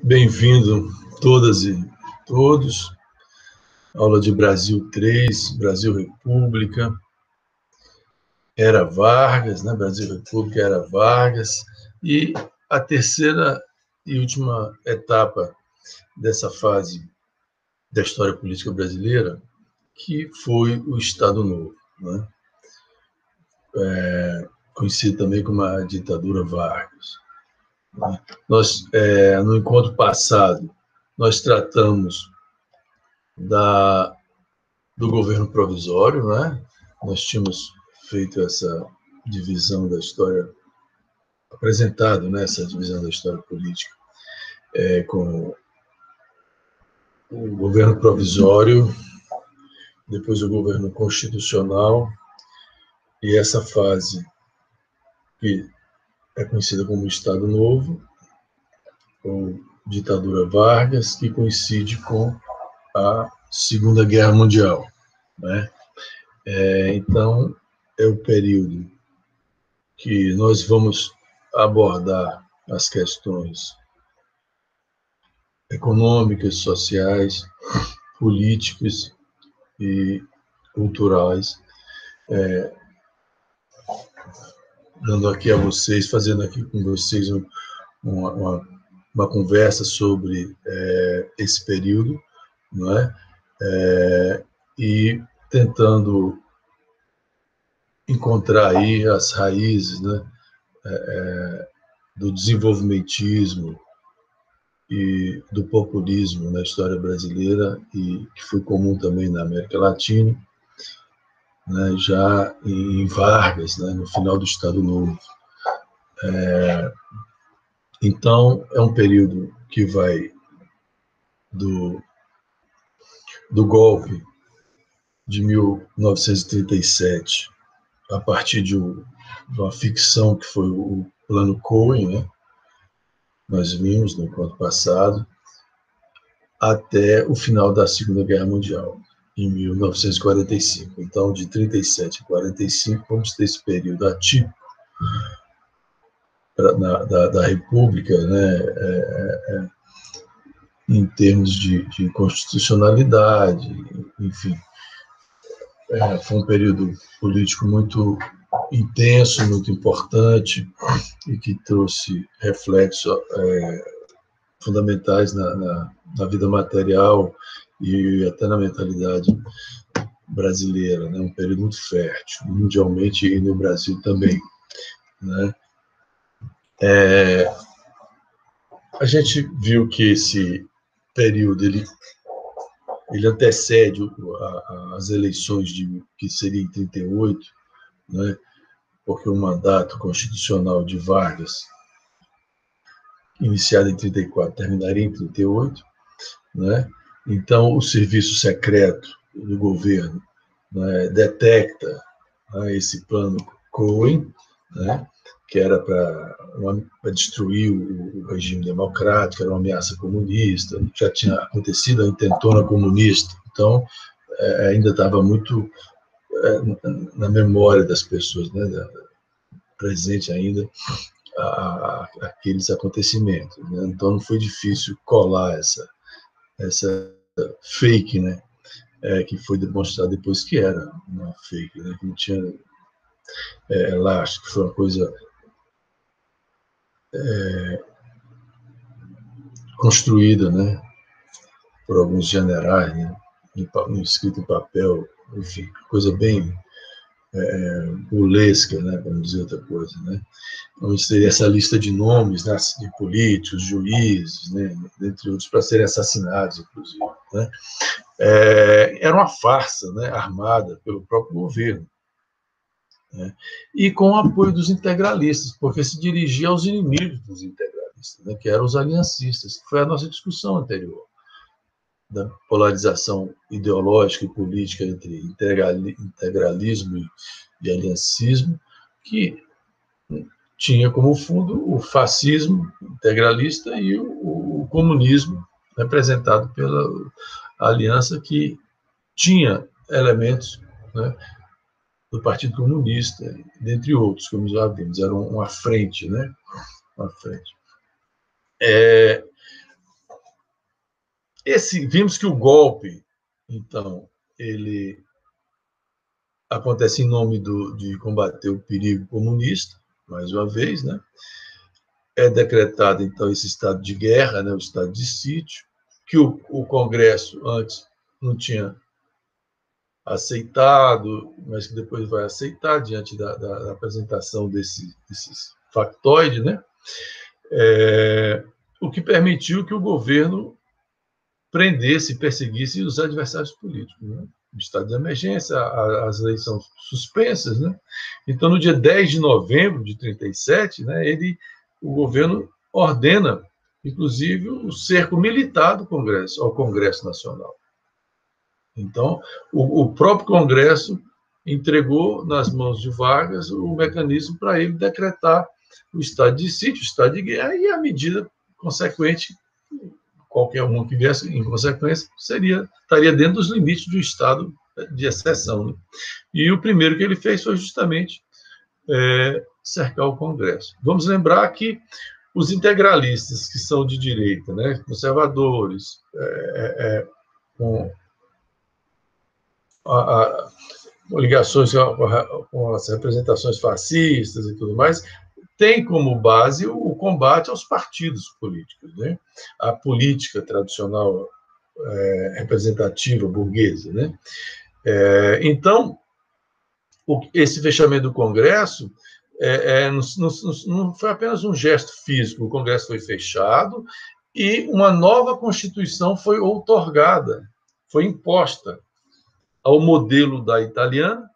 Bem-vindo todas e todos. Aula de Brasil 3, Brasil República, Era Vargas, né? Brasil República, Era Vargas. E a terceira e última etapa dessa fase da história política brasileira, que foi o Estado Novo, né? Conhecido também como a ditadura Vargas. Nós, no encontro passado, nós tratamos do governo provisório, né? Nós tínhamos feito essa divisão da história, apresentado, né, essa divisão da história política, com o governo provisório, depois o governo constitucional, e essa fase que é conhecida como Estado Novo, ou ditadura Vargas, que coincide com a Segunda Guerra Mundial, né? Então, é o período que nós vamos abordar as questões econômicas, sociais, políticas e culturais, dando aqui a vocês, fazendo aqui com vocês uma conversa sobre esse período, não é? E tentando encontrar aí as raízes, né, do desenvolvimentismo e do populismo na história brasileira, e que foi comum também na América Latina, né, já em Vargas, né, no final do Estado Novo. Então, é um período que vai do golpe de 1937, a partir de uma ficção que foi o Plano Cohen, né? Nós vimos no encontro passado, até o final da Segunda Guerra Mundial, em 1945. Então, de 37 a 45, vamos ter esse período atípico da República, né? Em termos de constitucionalidade, enfim. Foi um período político muito intenso, muito importante, e que trouxe reflexos fundamentais na vida material e até na mentalidade brasileira, né? Um período muito fértil, mundialmente e no Brasil também, né? A gente viu que esse período ele antecede as eleições que seria em 38, né? Porque o mandato constitucional de Vargas, iniciado em 34, terminaria em 38, né? Então, o serviço secreto do governo, né, detecta, né, esse plano Cohen, né, que era para destruir o regime democrático, era uma ameaça comunista, já tinha acontecido a intentona comunista, então ainda estava muito na memória das pessoas, né, presente ainda aqueles acontecimentos, né? Então não foi difícil colar essa fake, né, que foi demonstrado depois que era uma fake, né, que não tinha lá, acho que foi uma coisa construída, né, por alguns generais, né, escrito em papel, enfim, coisa bem burlesca, né, para não dizer outra coisa, né, onde seria essa lista de nomes, né, de políticos, juízes, né, dentre outros, para serem assassinados, inclusive, né. Era uma farsa, né, armada pelo próprio governo, né, e com o apoio dos integralistas, porque se dirigia aos inimigos dos integralistas, né, que eram os aliancistas, que foi a nossa discussão anterior, da polarização ideológica e política entre integralismo e aliancismo, que tinha como fundo o fascismo integralista e o comunismo, representado pela aliança, que tinha elementos, né, do Partido Comunista, dentre outros, como já vimos, era uma frente, né? Uma frente. Vimos que o golpe, então, ele acontece em nome de combater o perigo comunista, mais uma vez, né? É decretado, então, esse estado de guerra, né, o estado de sítio, que o Congresso antes não tinha aceitado, mas que depois vai aceitar diante da apresentação desses factoides, né? O que permitiu que o governo prendesse, perseguisse os adversários políticos, né? O estado de emergência, as leis são suspensas, né? Então, no dia 10 de novembro de 1937, né, o governo ordena, inclusive, o cerco militar do Congresso, ao Congresso Nacional. Então, o próprio Congresso entregou nas mãos de Vargas o mecanismo para ele decretar o estado de sítio, o estado de guerra, e a medida consequente, qualquer um que viesse em consequência, estaria dentro dos limites do estado de exceção. Né? E o primeiro que ele fez foi justamente cercar o Congresso. Vamos lembrar que os integralistas, que são de direita, né, conservadores, com ligações com as representações fascistas e tudo mais, tem como base o combate aos partidos políticos, né? A política tradicional representativa burguesa, né? Então, esse fechamento do Congresso não foi apenas um gesto físico, o Congresso foi fechado e uma nova Constituição foi outorgada, foi imposta ao modelo da italiana,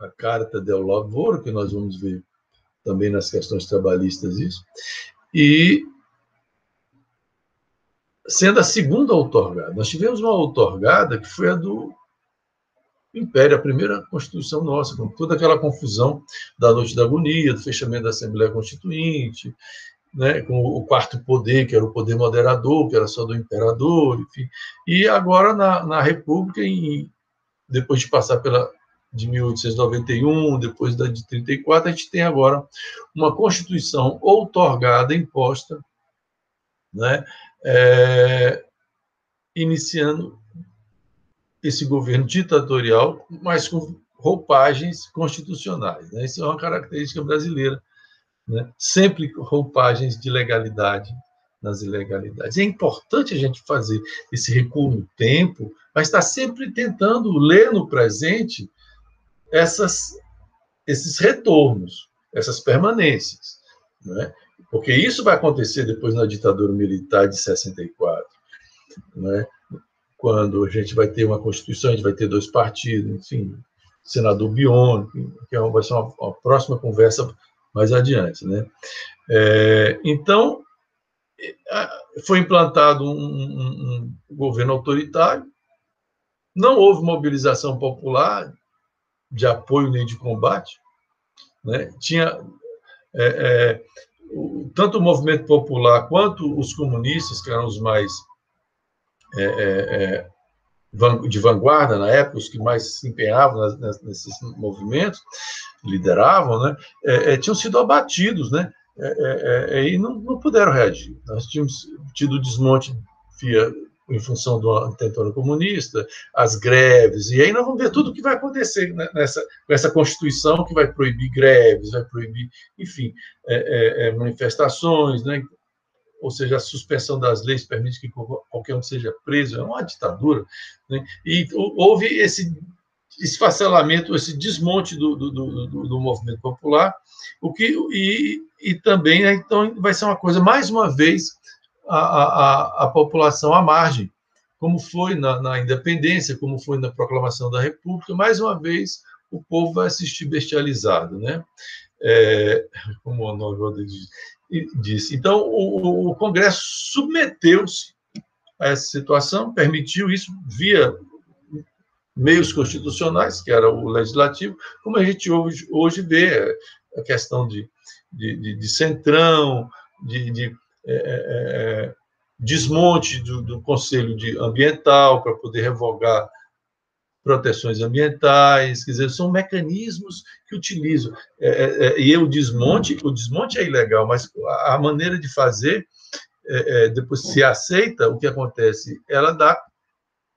a Carta del Lavoro, que nós vamos ver também nas questões trabalhistas isso, e sendo a segunda outorgada. Nós tivemos uma outorgada que foi a do Império, a primeira Constituição nossa, com toda aquela confusão da Noite da Agonia, do fechamento da Assembleia Constituinte, né, com o quarto poder, que era o poder moderador, que era só do imperador, enfim. E agora, na República, depois de passar de 1891, depois da de 34, a gente tem agora uma Constituição outorgada, imposta, né, iniciando esse governo ditatorial, mas com roupagens constitucionais. Né? Isso é uma característica brasileira, né? Sempre roupagens de legalidade nas ilegalidades. É importante a gente fazer esse recuo no tempo, mas está sempre tentando ler no presente esses retornos, essas permanências, né? Porque isso vai acontecer depois na ditadura militar de 64, né? Quando a gente vai ter uma Constituição, a gente vai ter 2 partidos, enfim, senador Bion, que vai ser uma próxima conversa mais adiante, né? Então, foi implantado um governo autoritário, não houve mobilização popular de apoio nem de combate, né? Tinha tanto o movimento popular quanto os comunistas, que eram os mais de vanguarda na época, os que mais se empenhavam nesses movimentos, lideravam, né, tinham sido abatidos, né, e não puderam reagir. Nós tínhamos tido desmonte em função do intentona comunista, as greves, e aí nós vamos ver tudo o que vai acontecer com essa Constituição que vai proibir greves, vai proibir, enfim, manifestações, né? Ou seja, a suspensão das leis permite que qualquer um seja preso, é uma ditadura, né? E houve esse esfacelamento, esse desmonte do movimento popular, e também, né, então, vai ser uma coisa, mais uma vez, a população à margem, como foi na independência, como foi na proclamação da República, mais uma vez o povo vai assistir bestializado, né? Como o Honório Rodrigues disse. Então, o Congresso submeteu-se a essa situação, permitiu isso via meios constitucionais, que era o legislativo, como a gente hoje vê a questão de centrão, de desmonte do Conselho Ambiental para poder revogar proteções ambientais, quer dizer, são mecanismos que utilizam. E o desmonte é ilegal, mas a maneira de fazer depois se aceita, o que acontece? Ela dá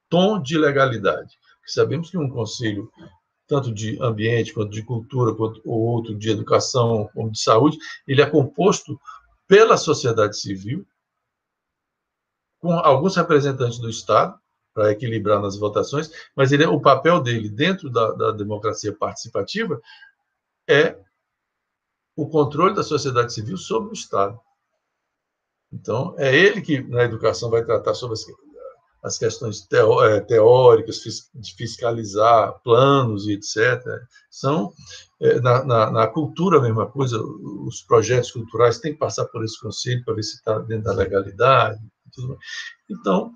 tom de legalidade. Sabemos que um conselho, tanto de ambiente, quanto de cultura, quanto ou outro de educação, como de saúde, ele é composto pela sociedade civil, com alguns representantes do Estado, para equilibrar nas votações, mas o papel dele dentro da democracia participativa é o controle da sociedade civil sobre o Estado. Então, é ele que, na educação, vai tratar sobre as questões teóricas, de fiscalizar planos e etc. São, na cultura, a mesma coisa, os projetos culturais têm que passar por esse conselho para ver se está dentro da legalidade. Tudo mais. Então,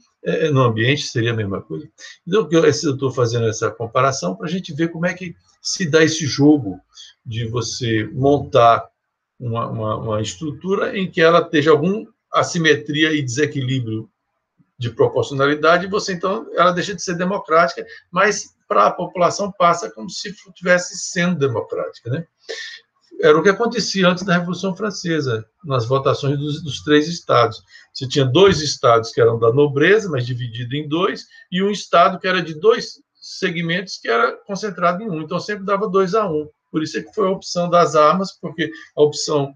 no ambiente seria a mesma coisa. Então, eu estou fazendo essa comparação para a gente ver como é que se dá esse jogo de você montar uma estrutura em que ela esteja alguma assimetria e desequilíbrio de proporcionalidade, você, então, ela deixa de ser democrática, mas para a população passa como se estivesse sendo democrática, né? Era o que acontecia antes da Revolução Francesa, nas votações dos 3 estados. Você tinha 2 estados que eram da nobreza, mas dividido em 2, e um estado que era de 2 segmentos que era concentrado em um. Então, sempre dava 2-1. Por isso é que foi a opção das armas, porque a opção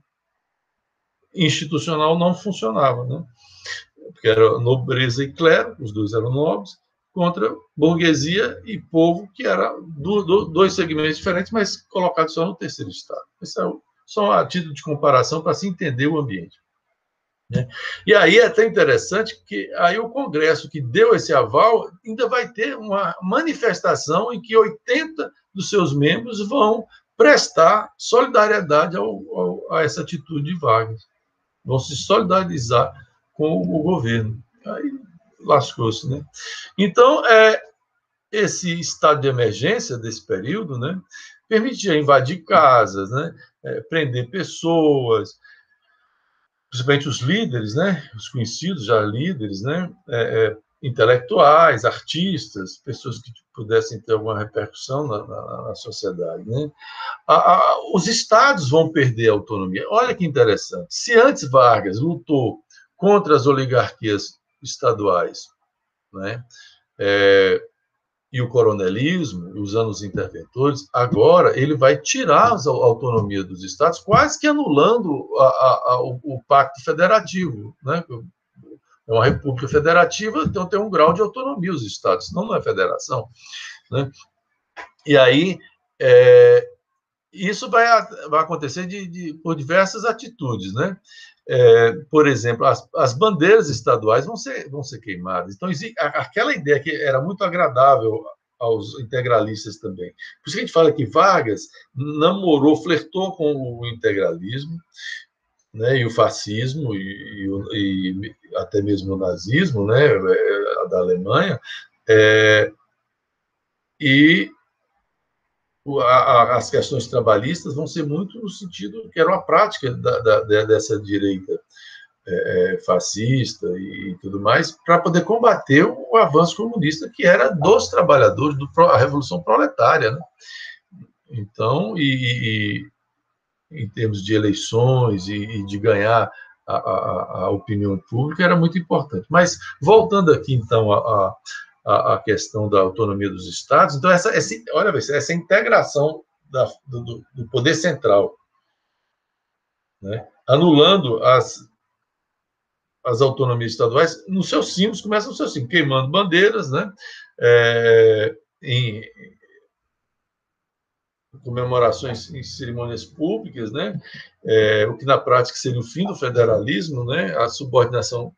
institucional não funcionava, né? Porque era nobreza e clero, os dois eram nobres, contra burguesia e povo, que era 2 segmentos diferentes, mas colocados só no terceiro estado. Isso é só a título de comparação para se entender o ambiente, né? E aí é até interessante que aí o Congresso que deu esse aval ainda vai ter uma manifestação em que 80 dos seus membros vão prestar solidariedade a essa atitude de Vargas, vão se solidarizar com o governo. Aí lascou-se, né? Então, esse estado de emergência desse período, né, permitia invadir casas, né, prender pessoas, principalmente os líderes, né, os conhecidos já líderes, né, intelectuais, artistas, pessoas que pudessem ter alguma repercussão na sociedade, né? Os estados vão perder a autonomia. Olha que interessante. Se antes Vargas lutou contra as oligarquias estaduais, né, e o coronelismo, usando os interventores, agora ele vai tirar a autonomia dos estados, quase que anulando o pacto federativo, né? É uma república federativa, então tem um grau de autonomia os estados, senão não é federação, né? E aí, isso vai acontecer por diversas atitudes, né? Por exemplo, as bandeiras estaduais vão ser queimadas. Então, aquela ideia que era muito agradável aos integralistas também. Por isso que a gente fala que Vargas namorou, flertou com o integralismo, né, e o fascismo, e até mesmo o nazismo, né, da Alemanha, e as questões trabalhistas vão ser muito no sentido que era uma prática dessa direita fascista e tudo mais, para poder combater o avanço comunista, que era dos trabalhadores, a Revolução Proletária, né? Então, em termos de eleições e de ganhar a opinião pública, era muito importante. Mas, voltando aqui, então, a questão da autonomia dos estados, então, olha, essa integração do poder central, né, anulando as autonomias estaduais, nos seus símbolos, começam os seus símbolos, queimando bandeiras, né, em comemorações, em cerimônias públicas, né, o que na prática seria o fim do federalismo, né, a subordinação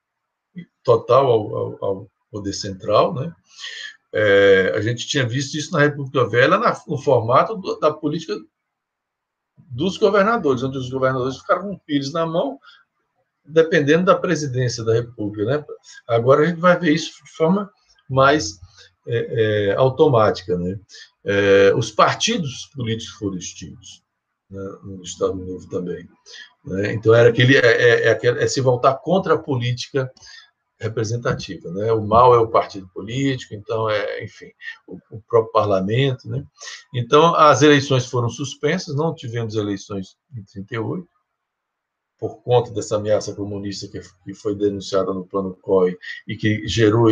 total ao poder central, né. A gente tinha visto isso na República Velha, no formato da política dos governadores, onde os governadores ficaram com pires na mão, dependendo da presidência da República, né? Agora a gente vai ver isso de forma mais automática, né? Os partidos políticos foram extintos, né, no Estado Novo também, né? Então era se voltar contra a política representativa, né? O mal é o partido político, então enfim, o próprio parlamento, né? Então as eleições foram suspensas, não tivemos eleições em 38. por conta dessa ameaça comunista que foi denunciada no plano COI e que gerou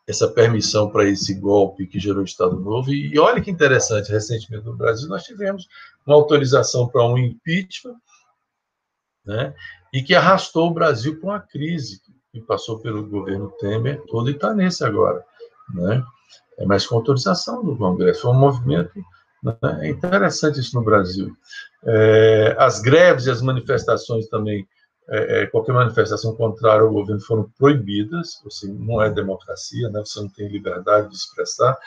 essa permissão para esse golpe que gerou o Estado Novo. E olha que interessante, recentemente no Brasil nós tivemos uma autorização para um impeachment, né, e que arrastou o Brasil para uma crise que passou pelo governo Temer todo e está nesse agora, né? Mas com autorização do Congresso, foi um movimento, né? É interessante isso no Brasil. As greves e as manifestações também, qualquer manifestação contrária ao governo foram proibidas, assim, não é democracia, né? Você não tem liberdade de expressar,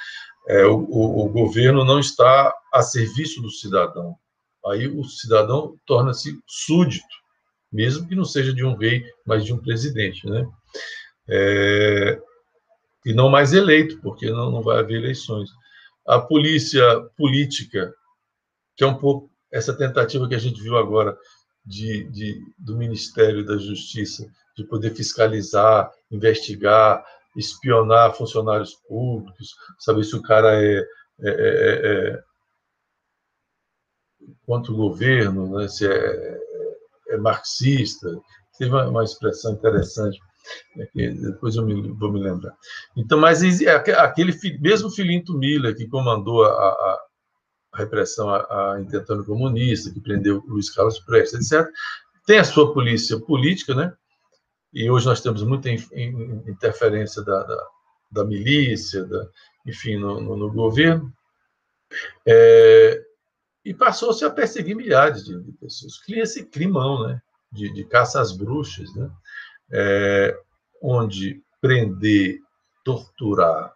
o governo não está a serviço do cidadão, aí o cidadão torna-se súdito, mesmo que não seja de um rei, mas de um presidente, né? E não mais eleito, porque não vai haver eleições. A polícia política, que é um pouco essa tentativa que a gente viu agora do Ministério da Justiça, de poder fiscalizar, investigar, espionar funcionários públicos, saber se o cara é contra o governo, né, se é marxista. Teve uma expressão interessante, que depois vou me lembrar. Então, mas aquele mesmo Filinto Miller, que comandou a repressão à intentando comunista, que prendeu Luiz Carlos Prestes, etc., tem a sua polícia política, né? E hoje nós temos muita interferência da milícia, enfim, no governo, e passou-se a perseguir milhares de pessoas. Cria esse climão, né? De caça às bruxas, né? Onde prender, torturar,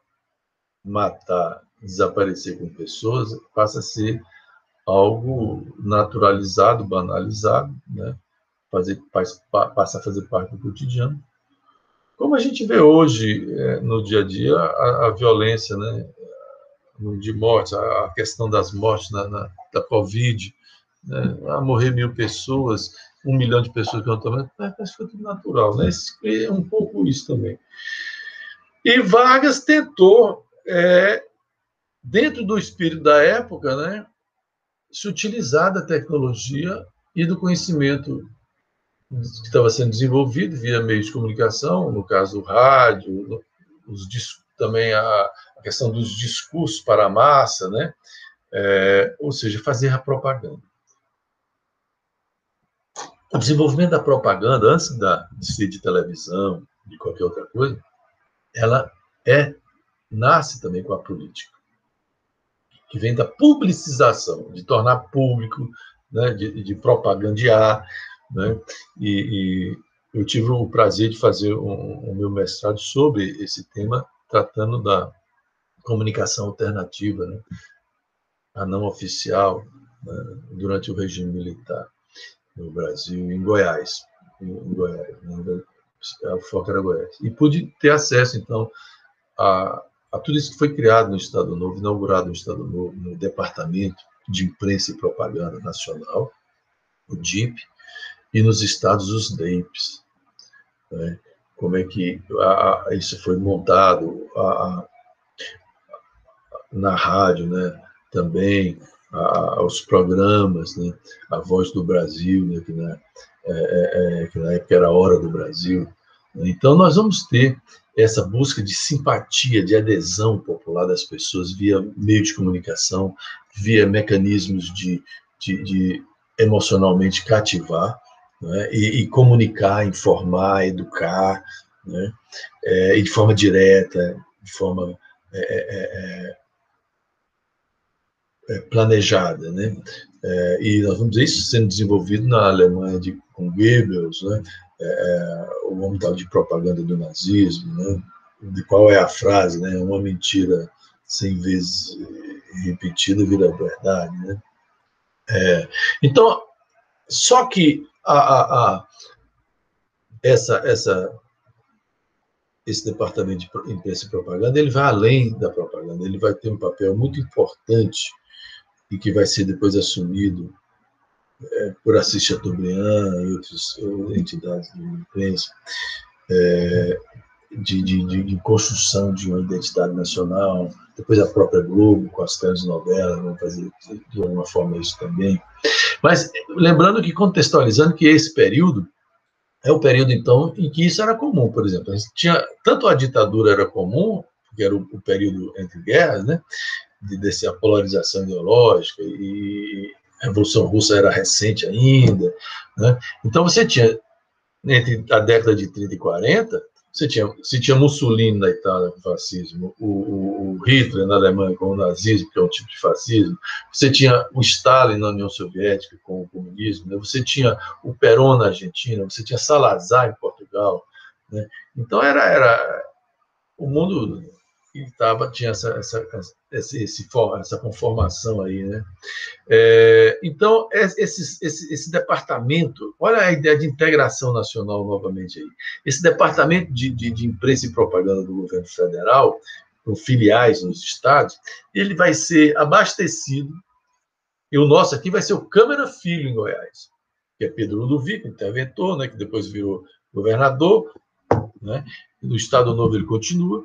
matar, desaparecer com pessoas passa a ser algo naturalizado, banalizado, né? Passa a fazer parte do cotidiano. Como a gente vê hoje, no dia a dia, a violência, né? De mortes, a questão das mortes da Covid, né? A morrer 1.000 pessoas, 1 milhão de pessoas que não estão vendo, parece que foi tudo natural, né? É um pouco isso também. E Vargas tentou, dentro do espírito da época, né, se utilizar da tecnologia e do conhecimento que estava sendo desenvolvido via meios de comunicação, no caso o rádio, também a questão dos discursos para a massa, né? Ou seja, fazer a propaganda. O desenvolvimento da propaganda, antes de ser de televisão, de qualquer outra coisa, ela nasce também com a política, que vem da publicização, de tornar público, né, de propagandear, né? E eu tive o prazer de fazer o meu mestrado sobre esse tema, tratando da comunicação alternativa, né, a não oficial, né, durante o regime militar no Brasil, em Goiás, né, o foco era Goiás. E pude ter acesso, então, a tudo isso que foi criado no Estado Novo, inaugurado no Estado Novo, no Departamento de Imprensa e Propaganda Nacional, o DIP, e nos estados os DEIPs, né? Como é que isso foi montado na rádio, né? Também os programas, né? A Voz do Brasil, né? Que na época era a Hora do Brasil. Então, nós vamos ter essa busca de simpatia, de adesão popular das pessoas via meio de comunicação, via mecanismos de emocionalmente cativar, né? E comunicar, informar, educar, né? E de forma direta, de forma planejada, né? E nós vamos ver isso sendo desenvolvido na Alemanha com Goebbels, né? O homem de propaganda do nazismo, né? De qual é a frase, né? Uma mentira 100 vezes repetida vira verdade, né? Então, só que esse departamento de imprensa e propaganda, ele vai além da propaganda, ele vai ter um papel muito importante e que vai ser depois assumido por Assis Chateaubriand e outras entidades de imprensa, de construção de uma identidade nacional, depois a própria Globo, com as telenovelas, vão fazer de alguma forma isso também. Mas lembrando que, contextualizando, que esse período é o período, então, em que isso era comum, por exemplo. A gente tinha, tanto a ditadura era comum, que era o período entre guerras, né, dessa polarização ideológica, e a Revolução Russa era recente ainda, né? Então você tinha, entre a década de 30 e 40, você tinha Mussolini na Itália com o fascismo, o Hitler na Alemanha com o nazismo, que é um tipo de fascismo, você tinha o Stalin na União Soviética com o comunismo, né? Você tinha o Perón na Argentina, você tinha Salazar em Portugal, né? Então era o mundo tinha essa conformação aí, né? Então, esse departamento, olha a ideia de integração nacional novamente aí. Esse departamento de imprensa e propaganda do governo federal, com filiais nos estados, ele vai ser abastecido, e o nosso aqui vai ser o Câmara Filho em Goiás, que é Pedro Ludovico, interventor, né, que depois virou governador, né? No Estado Novo ele continua,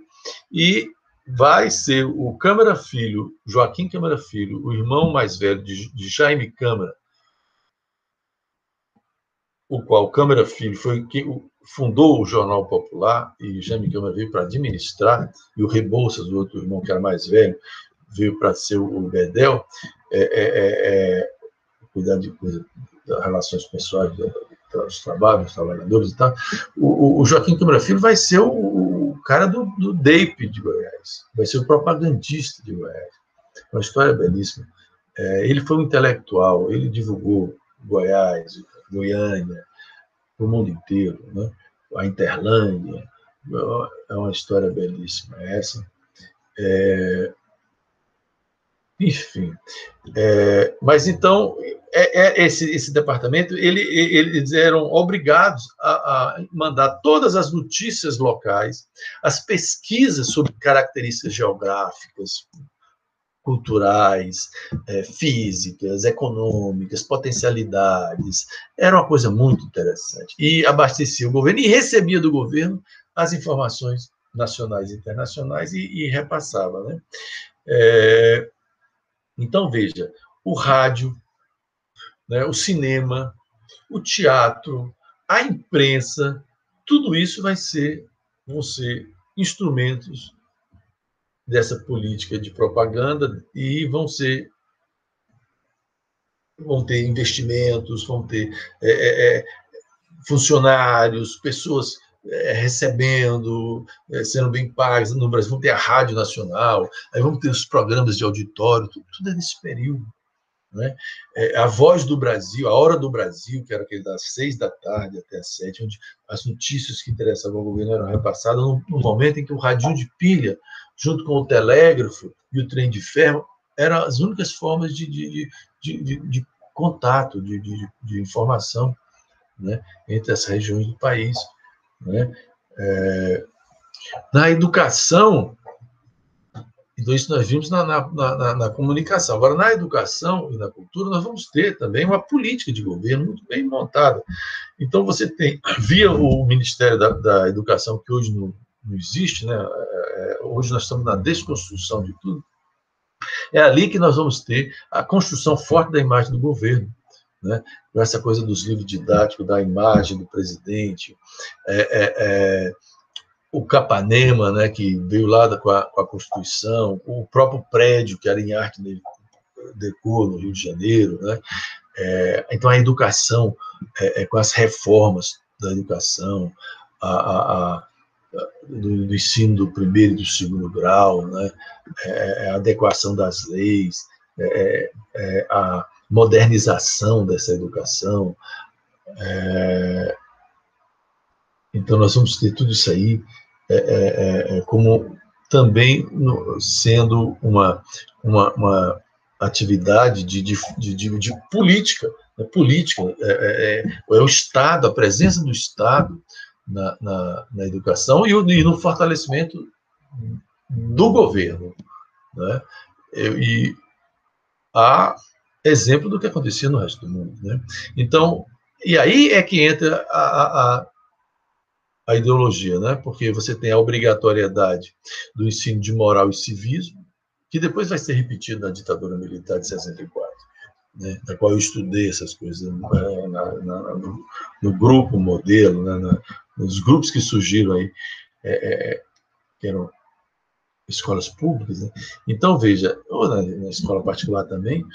e vai ser o Câmara Filho, Joaquim Câmara Filho, o irmão mais velho de Jaime Câmara, o qual Câmara Filho foi quem fundou o Jornal Popular, e Jaime Câmara veio para administrar, e o Rebouças, o outro irmão que era mais velho, veio para ser o Bedel, cuidar de relações pessoais, dos trabalhos, dos trabalhadores e tal. O Joaquim Câmara Filho vai ser o cara do DEIP de Goiás, vai ser o propagandista de Goiás. Uma história belíssima. Ele foi um intelectual, ele divulgou Goiás, Goiânia, para o mundo inteiro, né? A Interlândia. É uma história belíssima essa. Enfim. Mas então, esse departamento, eles eram obrigados a mandar todas as notícias locais, as pesquisas sobre características geográficas, culturais, físicas, econômicas, potencialidades. Era uma coisa muito interessante. E abastecia o governo e recebia do governo as informações nacionais e internacionais e repassava, né? Então, veja, o rádio, né, o cinema, o teatro, a imprensa, tudo isso vão ser instrumentos dessa política de propaganda e vão ter investimentos, vão ter funcionários, pessoas recebendo, sendo bem pagas. No Brasil, vão ter a Rádio Nacional, aí vamos ter os programas de auditório, tudo é nesse período. Né? A Voz do Brasil, a Hora do Brasil, que era aquele das 6 da tarde até as 7, onde as notícias que interessavam ao governo eram repassadas, no momento em que o radinho de pilha, junto com o telégrafo e o trem de ferro, eram as únicas formas de contato, de informação, né, entre as regiões do país. Né? Na educação, então, isso nós vimos na comunicação. Agora, na educação e na cultura, nós vamos ter também uma política de governo muito bem montada. Então, você tem, via o Ministério da Educação, que hoje não existe, né? Hoje nós estamos na desconstrução de tudo, é ali que nós vamos ter a construção forte da imagem do governo, né? Com essa coisa dos livros didáticos, da imagem do presidente, o Capanema, né, que veio lá com a Constituição, o próprio prédio, que era em arte deco, no Rio de Janeiro. Né? Então, a educação, com as reformas da educação, do ensino do primeiro e do segundo grau, né? A adequação das leis, a modernização dessa educação. Então, nós vamos ter tudo isso aí como também sendo uma atividade de política, né? Política, o Estado, a presença do Estado na educação e no fortalecimento do governo. Né? E há exemplo do que acontecia no resto do mundo. Né? Então, e aí é que entra a ideologia, né? Porque você tem a obrigatoriedade do ensino de moral e civismo, que depois vai ser repetido na ditadura militar de 64, né? Da qual eu estudei essas coisas no grupo modelo, né? Nos grupos que surgiram aí, que eram escolas públicas, né? Então, veja, ou na escola particular também,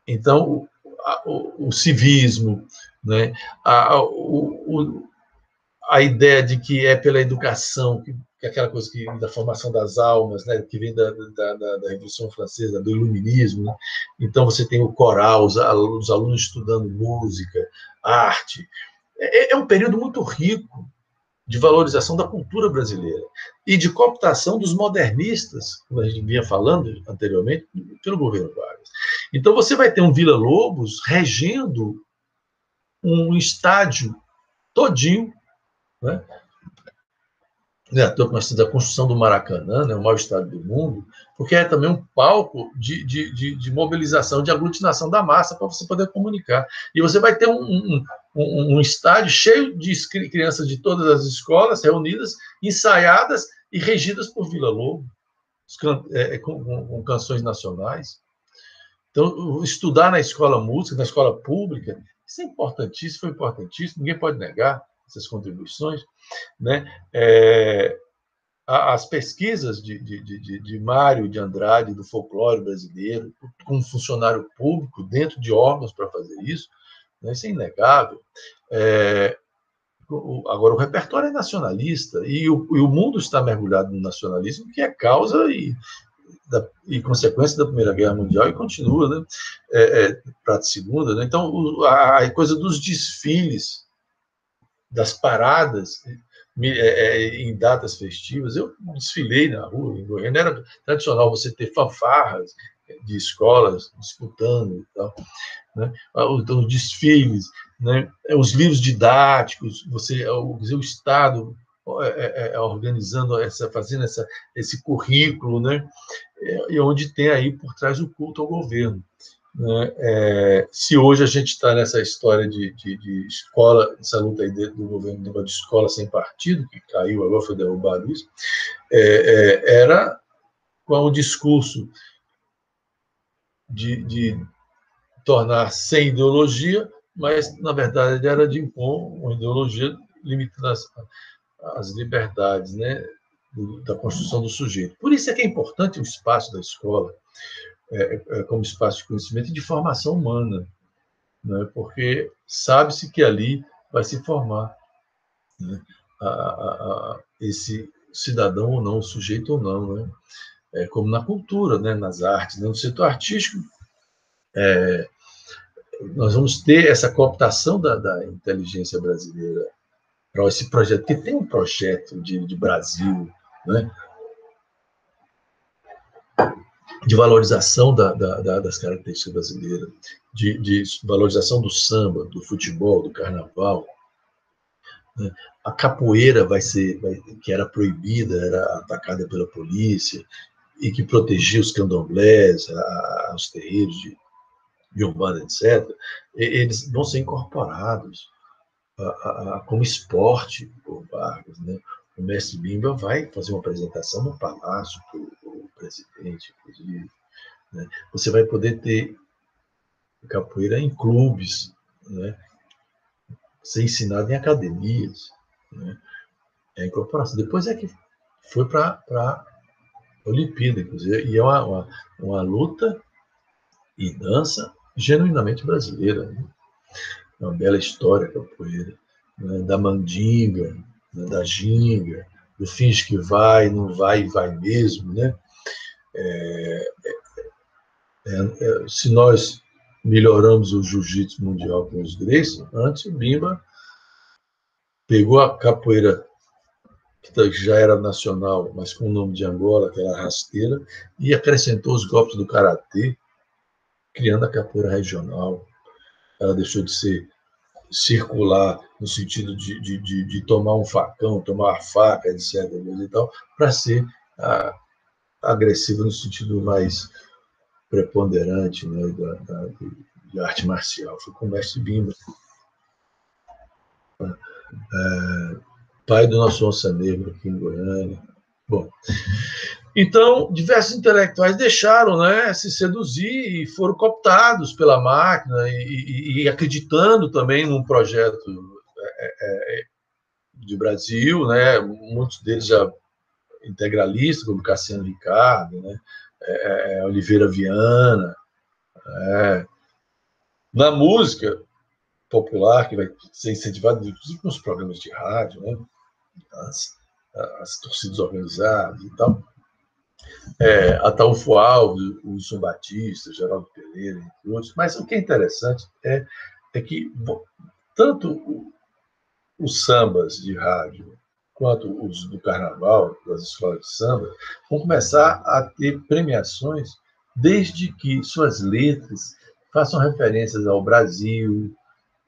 então, o civismo, né? A ideia de que é pela educação, que é aquela coisa da formação das almas, né, que vem da Revolução Francesa, do Iluminismo. Né? Então, você tem o coral, os alunos estudando música, arte. É um período muito rico de valorização da cultura brasileira e de cooptação dos modernistas, como a gente vinha falando anteriormente, pelo governo Vargas. Então, você vai ter um Villa-Lobos regendo um estádio todinho, né? Da construção do Maracanã, né, o maior estádio do mundo, porque é também um palco de mobilização, de aglutinação da massa para você poder comunicar. E você vai ter um estádio cheio de crianças de todas as escolas reunidas, ensaiadas e regidas por Vila Lobo, com canções nacionais. Então, estudar na escola música, na escola pública, isso é importantíssimo, foi importantíssimo, ninguém pode negar essas contribuições, né? As pesquisas de Mário de Andrade, do folclore brasileiro, como funcionário público, dentro de órgãos para fazer isso, né? Isso é inegável. Agora, o repertório é nacionalista, e o mundo está mergulhado no nacionalismo, que é causa e consequência da Primeira Guerra Mundial, e continua, né? Para a Segunda. Né? Então, a coisa dos desfiles, das paradas em datas festivas. Eu desfilei na rua, em Goiânia. Era tradicional você ter fanfarras de escolas disputando e tal, né? Os desfiles, né? Os livros didáticos, o Estado organizando, fazendo esse currículo, né? E onde tem aí por trás o culto ao governo. Né? Se hoje a gente está nessa história de escola, essa luta aí do governo de escola sem partido, que caiu, agora foi derrubado isso, era com o discurso de tornar sem ideologia, mas, na verdade, era de impor uma ideologia limitando as liberdades, né, da construção do sujeito. Por isso é que é importante o espaço da escola como espaço de conhecimento e de formação humana, né, porque sabe-se que ali vai se formar, né, esse cidadão ou não, o sujeito ou não, né? Como na cultura, né, nas artes, né, no setor artístico, nós vamos ter essa cooptação da inteligência brasileira para esse projeto, porque tem um projeto de Brasil, né, de valorização das características brasileiras, de valorização do samba, do futebol, do carnaval. Né? A capoeira que era proibida, era atacada pela polícia, e que protegia os candomblés, os terreiros de Umbanda, etc., eles vão ser incorporados como esporte por Vargas. Né? O mestre Bimba vai fazer uma apresentação no palácio para o presidente, inclusive. Né? Você vai poder ter capoeira em clubes, né? Ser ensinado em academias. Né? É a incorporação. Depois é que foi para a Olimpíada, inclusive, e é uma luta e dança genuinamente brasileira. Né? É uma bela história a capoeira, né? Da mandinga, né? Da ginga, do finge que vai, não vai e vai mesmo. Né? Se nós melhoramos o jiu-jitsu mundial com os Gracie, antes o Bimba pegou a capoeira que já era nacional, mas com o nome de Angola, aquela rasteira, e acrescentou os golpes do karatê, criando a capoeira regional. Ela deixou de ser circular no sentido de tomar um facão, tomar a faca, etc. E tal, para ser agressiva no sentido mais preponderante, né, de arte marcial. Foi com o mestre Bimba. pai do nosso Onça Negra aqui em Goiânia. Bom, então, diversos intelectuais deixaram, né, se seduzir e foram cooptados pela máquina e acreditando também num projeto de Brasil, né, muitos deles já integralistas, como Cassiano Ricardo, né, Oliveira Viana. Na música popular, que vai ser incentivada, inclusive nos programas de rádio, né, as torcidas organizadas e tal, Ataúfo Alves, Wilson Batista, Geraldo Pereira, entre outros. Mas o que é interessante é que tanto os sambas de rádio quanto os do carnaval, das escolas de samba, vão começar a ter premiações desde que suas letras façam referências ao Brasil,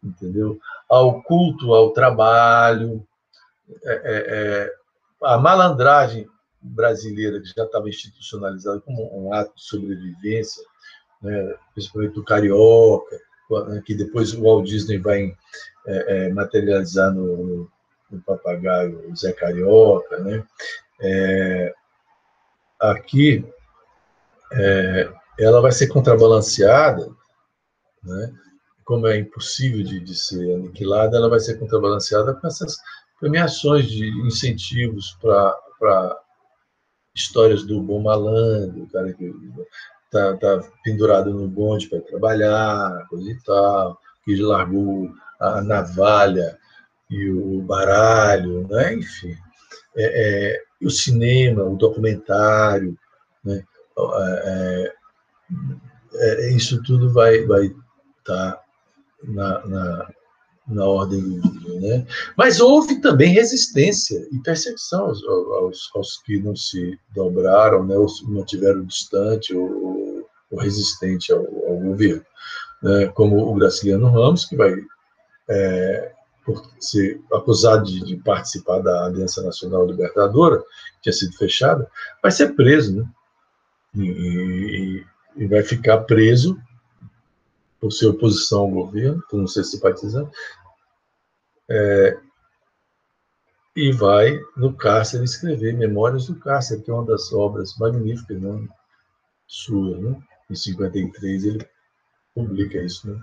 entendeu? Ao culto ao trabalho, a malandragem brasileira, que já estava institucionalizada como um ato de sobrevivência, né, principalmente do carioca, que depois o Walt Disney vai materializar no papagaio Zé Carioca, né? Aqui ela vai ser contrabalanceada, né? Como é impossível de ser aniquilada, ela vai ser contrabalanceada com essas premiações de incentivos para histórias do bom malandro, o cara que tá pendurado no bonde para trabalhar, coisa e tal, que largou a navalha e o baralho, né? Enfim. O cinema, o documentário, né? Isso tudo vai estar na ordem do dia, né? Mas houve também resistência e perseguição aos que não se dobraram, né? Ou se mantiveram distante ou resistente ao governo, né? Como o Graciliano Ramos, que vai por ser acusado de participar da Aliança Nacional Libertadora, que tinha sido fechada, vai ser preso, né? E vai ficar preso por ser oposição ao governo, por não ser simpatizante, e vai no cárcere escrever Memórias do Cárcere, que é uma das obras magníficas, né, sua, né? Em 53 ele publica isso, né?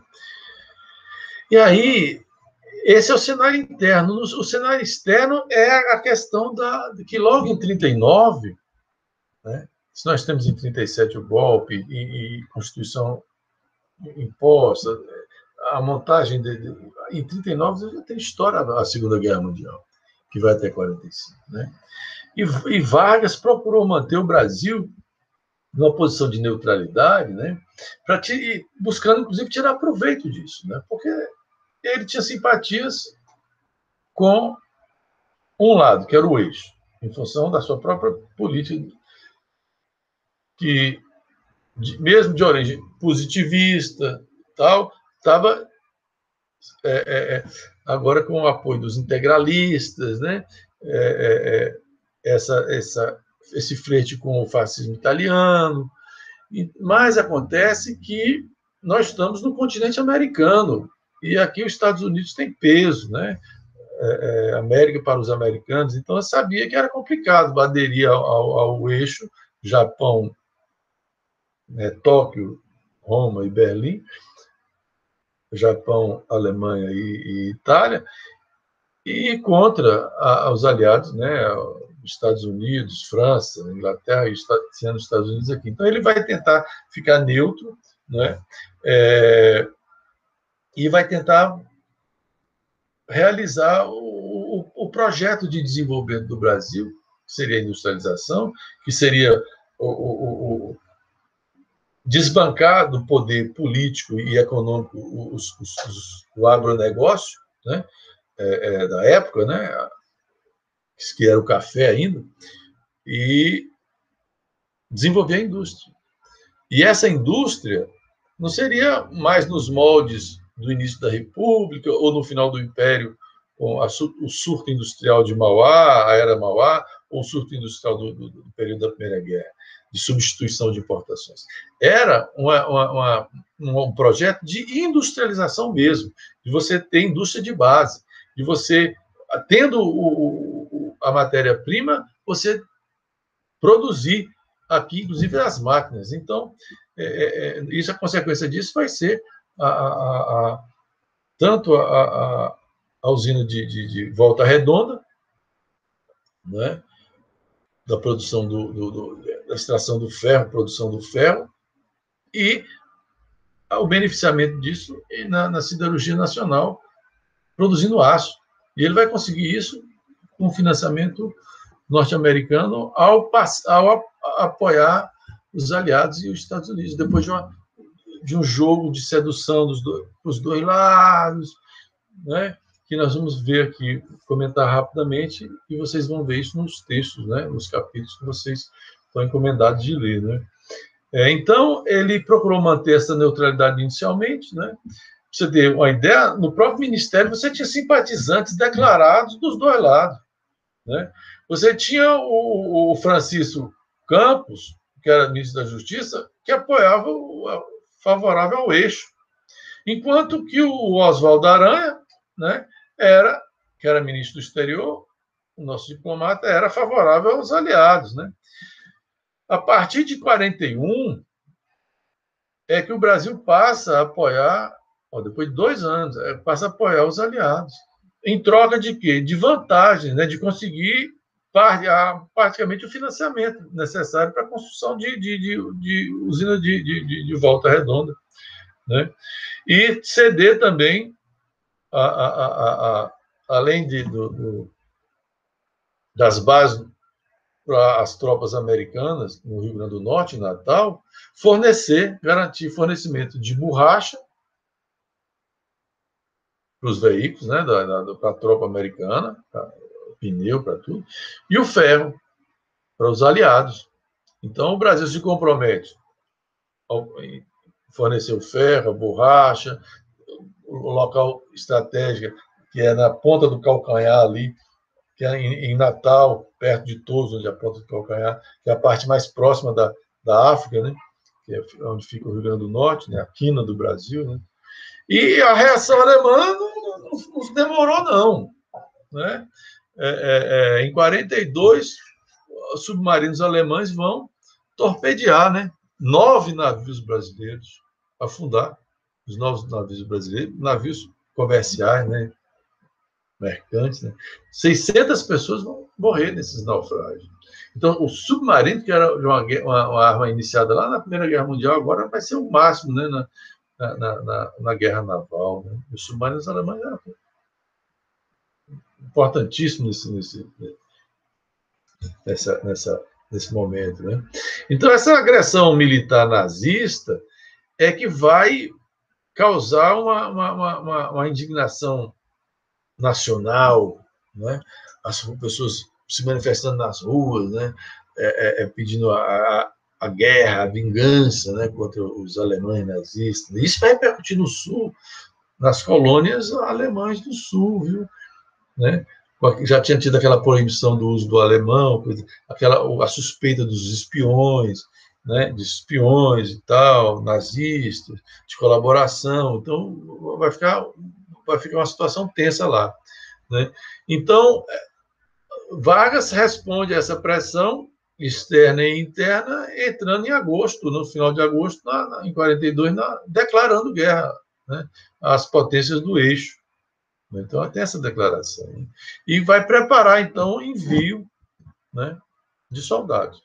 E aí, esse é o cenário interno. O cenário externo é a questão que logo em 39, né, se nós temos em 37 o golpe e Constituição imposta, a montagem em 39 já tem história a Segunda Guerra Mundial, que vai até 45, né? E Vargas procurou manter o Brasil numa posição de neutralidade, né? Buscando, inclusive, tirar proveito disso, né? Porque ele tinha simpatias com um lado, que era o eixo, em função da sua própria política, que, mesmo de origem positivista, tal, estava agora com o apoio dos integralistas, né? Esse flerte com o fascismo italiano. Mas acontece que nós estamos no continente americano e aqui os Estados Unidos têm peso, né? América para os americanos, então eu sabia que era complicado aderir ao eixo Japão, né, Tóquio, Roma e Berlim, Japão, Alemanha e Itália, e contra os aliados, né, Estados Unidos, França, Inglaterra e sendo os Estados Unidos aqui. Então ele vai tentar ficar neutro, né, e vai tentar realizar o projeto de desenvolvimento do Brasil, que seria a industrialização, que seria desbancar do poder político e econômico o agronegócio, né, da época, né, que era o café ainda, e desenvolver a indústria. E essa indústria não seria mais nos moldes do início da República ou no final do Império, com o surto industrial de Mauá, a Era Mauá, ou o surto industrial do período da Primeira Guerra, de substituição de importações. Era um projeto de industrialização mesmo, de você ter indústria de base, de você tendo a matéria-prima, você produzir aqui, inclusive, as máquinas. Então, isso, a consequência disso vai ser tanto a usina de Volta Redonda, né, da produção da extração do ferro, produção do ferro, e o beneficiamento disso na siderurgia nacional, produzindo aço. E ele vai conseguir isso com financiamento norte-americano ao apoiar os aliados e os Estados Unidos, depois de um jogo de sedução dos dois lados, né, que nós vamos ver aqui, comentar rapidamente, e vocês vão ver isso nos textos, né, nos capítulos que vocês estão encomendados de ler. Né. Então, ele procurou manter essa neutralidade inicialmente, né. Pra você ter uma ideia, no próprio Ministério você tinha simpatizantes declarados dos dois lados. Né? Você tinha o Francisco Campos, que era ministro da Justiça, que apoiava favorável ao eixo, enquanto que o Oswaldo Aranha, né, que era ministro do Exterior, o nosso diplomata, era favorável aos aliados. Né? A partir de 41, é que o Brasil passa a apoiar, depois de 2 anos, passa a apoiar os aliados. Em troca de quê? De vantagem, né? De conseguir praticamente o financiamento necessário para a construção de usina de Volta Redonda. Né? E ceder também, além das bases para as tropas americanas no Rio Grande do Norte, em Natal, garantir fornecimento de borracha para os veículos, né, para a tropa americana, pneu, para tudo, e o ferro para os aliados. Então, o Brasil se compromete a fornecer o ferro, a borracha, o local estratégico, que é na ponta do calcanhar ali, que é em Natal, perto de Tours, onde é a ponta do calcanhar, que é a parte mais próxima da África, né, que é onde fica o Rio Grande do Norte, né, a quina do Brasil. Né. E a reação alemã não demorou, não. Né? Em 42, os submarinos alemães vão torpedear, né, 9 navios brasileiros, afundar os 9 navios brasileiros, navios comerciais, né, mercantes. Né? 600 pessoas vão morrer nesses naufrágios. Então, o submarino, que era uma arma iniciada lá na Primeira Guerra Mundial, agora vai ser o máximo, né, na guerra naval. Né? Os submarinos alemães eram importantíssimos nesse momento. Né? Então, essa agressão militar nazista é que vai causar uma indignação nacional, né? As pessoas se manifestando nas ruas, né? Pedindo a guerra, a vingança, né? Contra os alemães nazistas. Isso vai repercutir no Sul, nas colônias alemãs do Sul, viu? Né? Já tinha tido aquela proibição do uso do alemão, a suspeita dos espiões, né, de espiões e tal, nazistas, de colaboração. Então, vai ficar uma situação tensa lá. Né? Então, Vargas responde a essa pressão externa e interna, entrando em agosto, no final de agosto, em 42, declarando guerra, né, às potências do eixo. Então, tem essa declaração. Né? E vai preparar, então, o envio, né, de soldados.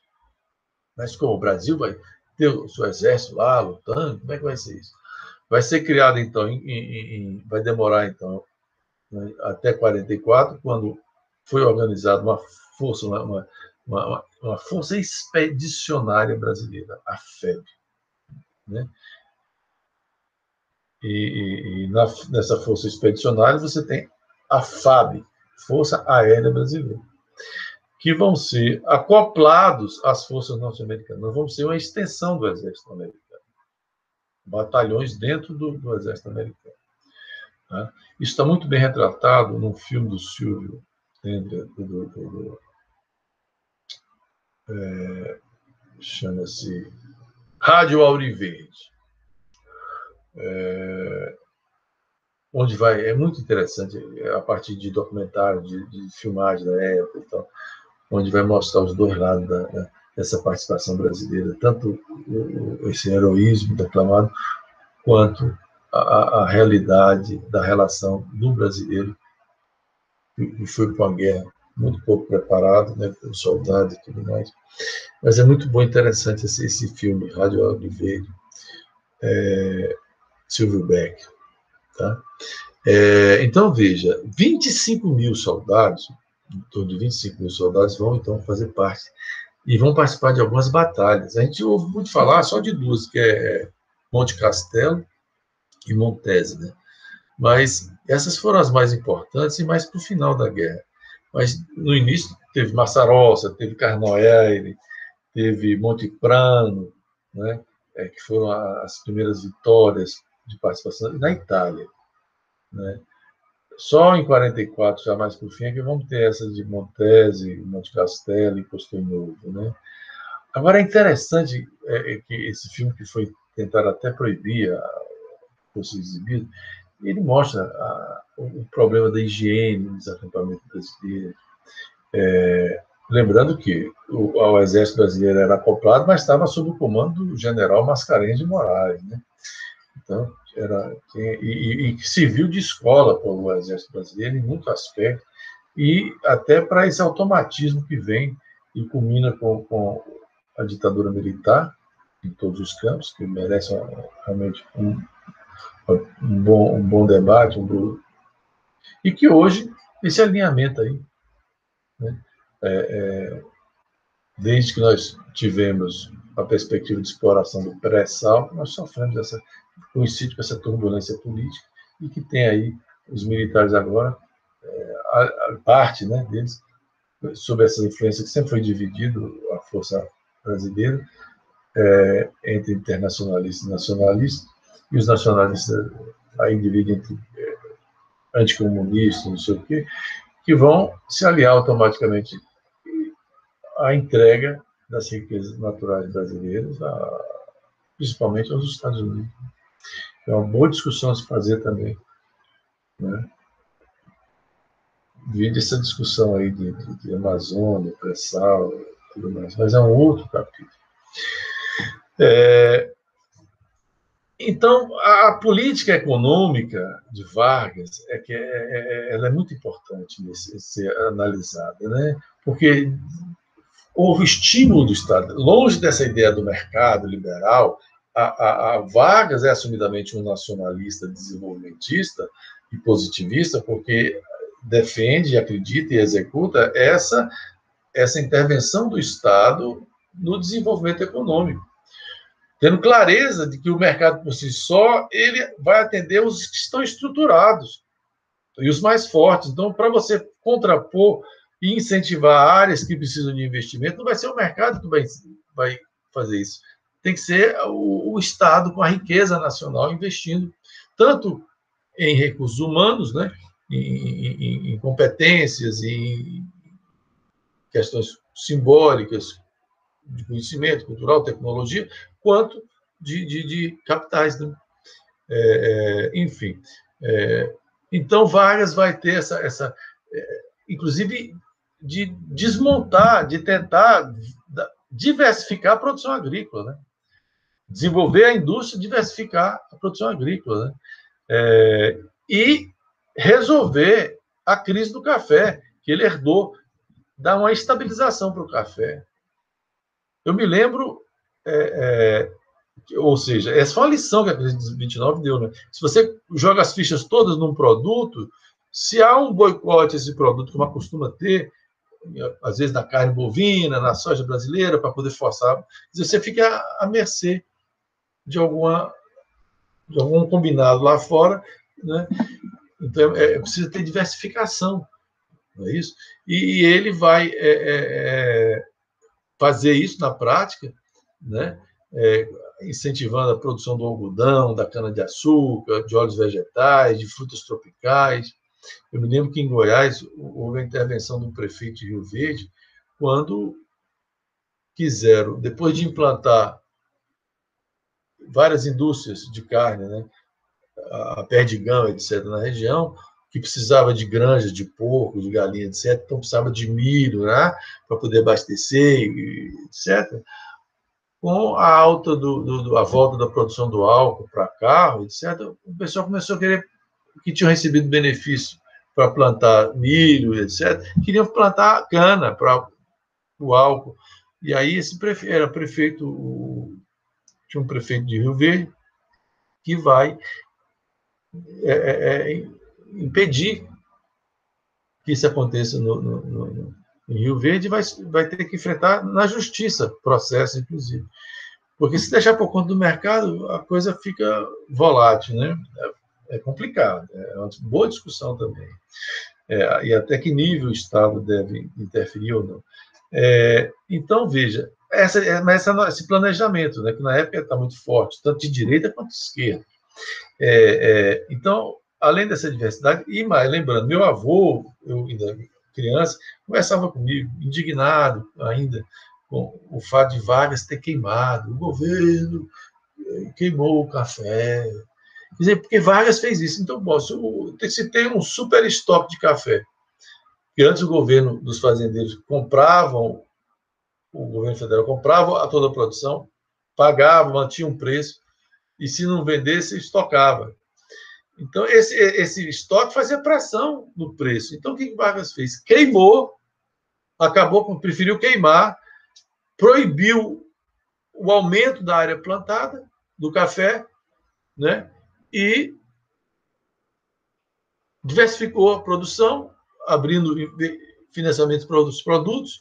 Mas como o Brasil vai ter o seu exército lá, lutando, como é que vai ser isso? Vai ser criado, então, vai demorar, então, né, até 44, quando foi organizada uma força, uma força expedicionária brasileira, a FEB. Né? Nessa força expedicionária você tem a FAB, Força Aérea Brasileira, que vão ser acoplados às forças norte-americanas. Nós vamos ser uma extensão do exército americano. Batalhões dentro do exército americano. Tá? Isso está muito bem retratado num filme do Silvio, chama-se Rádio Auriverde. onde vai, é muito interessante, a partir de documentário, de filmagem da época e tal, onde vai mostrar os dois lados dessa participação brasileira, tanto esse heroísmo declamado, quanto a realidade da relação do brasileiro, que foi para a guerra muito pouco preparado, né, como soldado e tudo mais. Mas é muito bom, interessante esse filme, Rádio Oliveira, Silvio Beck. Tá? Então, veja, 25 mil soldados, em torno de 25 mil soldados, vão então fazer parte e vão participar de algumas batalhas. A gente ouve muito falar só de duas, que é Monte Castelo e Montese, né? Mas essas foram as mais importantes e mais para o final da guerra. Mas no início teve Massarossa, teve Carnoeire, teve Monte Prano, né? Que foram as primeiras vitórias de participação na Itália, né? Só em 44, já mais para o fim, é que vamos ter essas de Montese, Monte Castelo e Castelnuovo, né? Agora, é interessante que esse filme, que foi tentado até proibir fosse exibido, ele mostra o problema da higiene nos acampamentos brasileiros. Lembrando que o Exército Brasileiro era acoplado, mas estava sob o comando do general Mascarenhas de Moraes, né? Então, que serviu de escola para o Exército Brasileiro em muitos aspectos, e até para esse automatismo que vem e culmina com a ditadura militar em todos os campos, que merece realmente um bom debate, e que hoje esse alinhamento aí, né, desde que nós tivemos a perspectiva de exploração do pré-sal, nós sofremos coincide com essa turbulência política, e que tem aí os militares agora, a parte, né, deles, sob essa influência que sempre foi dividido a força brasileira entre internacionalistas e nacionalistas, e os nacionalistas aí dividem entre anticomunistas, não sei o quê, que vão se aliar automaticamente à entrega das riquezas naturais brasileiras, principalmente aos Estados Unidos. É uma boa discussão a se fazer também, né? Vide essa discussão aí de Amazônia, pré-sal, tudo mais, mas é um outro capítulo. Então, a política econômica de Vargas ela é muito importante ser analisada, né? Porque houve estímulo do Estado. Longe dessa ideia do mercado liberal, a Vargas é assumidamente um nacionalista desenvolvimentista e positivista, porque defende, acredita e executa essa intervenção do Estado no desenvolvimento econômico, tendo clareza de que o mercado por si só ele vai atender os que estão estruturados e os mais fortes. Então, para você contrapor e incentivar áreas que precisam de investimento, não vai ser o mercado que vai fazer isso. Tem que ser o Estado, com a riqueza nacional, investindo tanto em recursos humanos, né, em competências, em questões simbólicas, de conhecimento cultural, tecnologia, quanto de capitais, né? Enfim. Então, Vargas vai ter inclusive, de desmontar, de tentar diversificar a produção agrícola, né? Desenvolver a indústria, diversificar a produção agrícola, né? E resolver a crise do café, que ele herdou, dar uma estabilização para o café. Eu me lembro, ou seja, essa foi uma lição que a crise de 29 deu, né? Se você joga as fichas todas num produto, se há um boicote a esse produto, como costuma ter, às vezes na carne bovina, na soja brasileira, para poder forçar, você fica à mercê de algum combinado lá fora, né? Então, precisa ter diversificação, não é isso? E ele vai fazer isso na prática, né? Incentivando a produção do algodão, da cana-de-açúcar, de óleos vegetais, de frutas tropicais. Eu me lembro que em Goiás houve a intervenção do prefeito de Rio Verde, quando quiseram, depois de implantar várias indústrias de carne, né, a perdigão, etc., na região, que precisava de granjas de porco, de galinha, etc., então precisava de milho, né, para poder abastecer, etc., com a alta a volta da produção do álcool para carro, etc., o pessoal começou a querer, que tinham recebido benefício para plantar milho, etc., queriam plantar cana para o álcool. E aí esse era prefeito, tinha um prefeito de Rio Verde que vai impedir que isso aconteça em Rio Verde, vai ter que enfrentar na justiça, processo, inclusive. Porque se deixar por conta do mercado, a coisa fica volátil, né? É complicado, é uma boa discussão também. E até que nível o Estado deve interferir ou não. Então, veja, esse planejamento, né, que na época está muito forte, tanto de direita quanto de esquerda. Então, além dessa diversidade, e mais, lembrando, meu avô, eu ainda criança, conversava comigo, indignado ainda com o fato de Vargas ter queimado, o governo queimou o café. Quer dizer, porque Vargas fez isso. Então, bom, se tem um super estoque de café, que antes o governo dos fazendeiros compravam, o governo federal comprava a toda a produção, pagava, mantinha um preço, e se não vendesse, estocava. Então, esse estoque fazia pressão no preço. Então, o que Vargas fez? Queimou, preferiu queimar, proibiu o aumento da área plantada do café, né? E diversificou a produção, abrindo financiamento para outros produtos,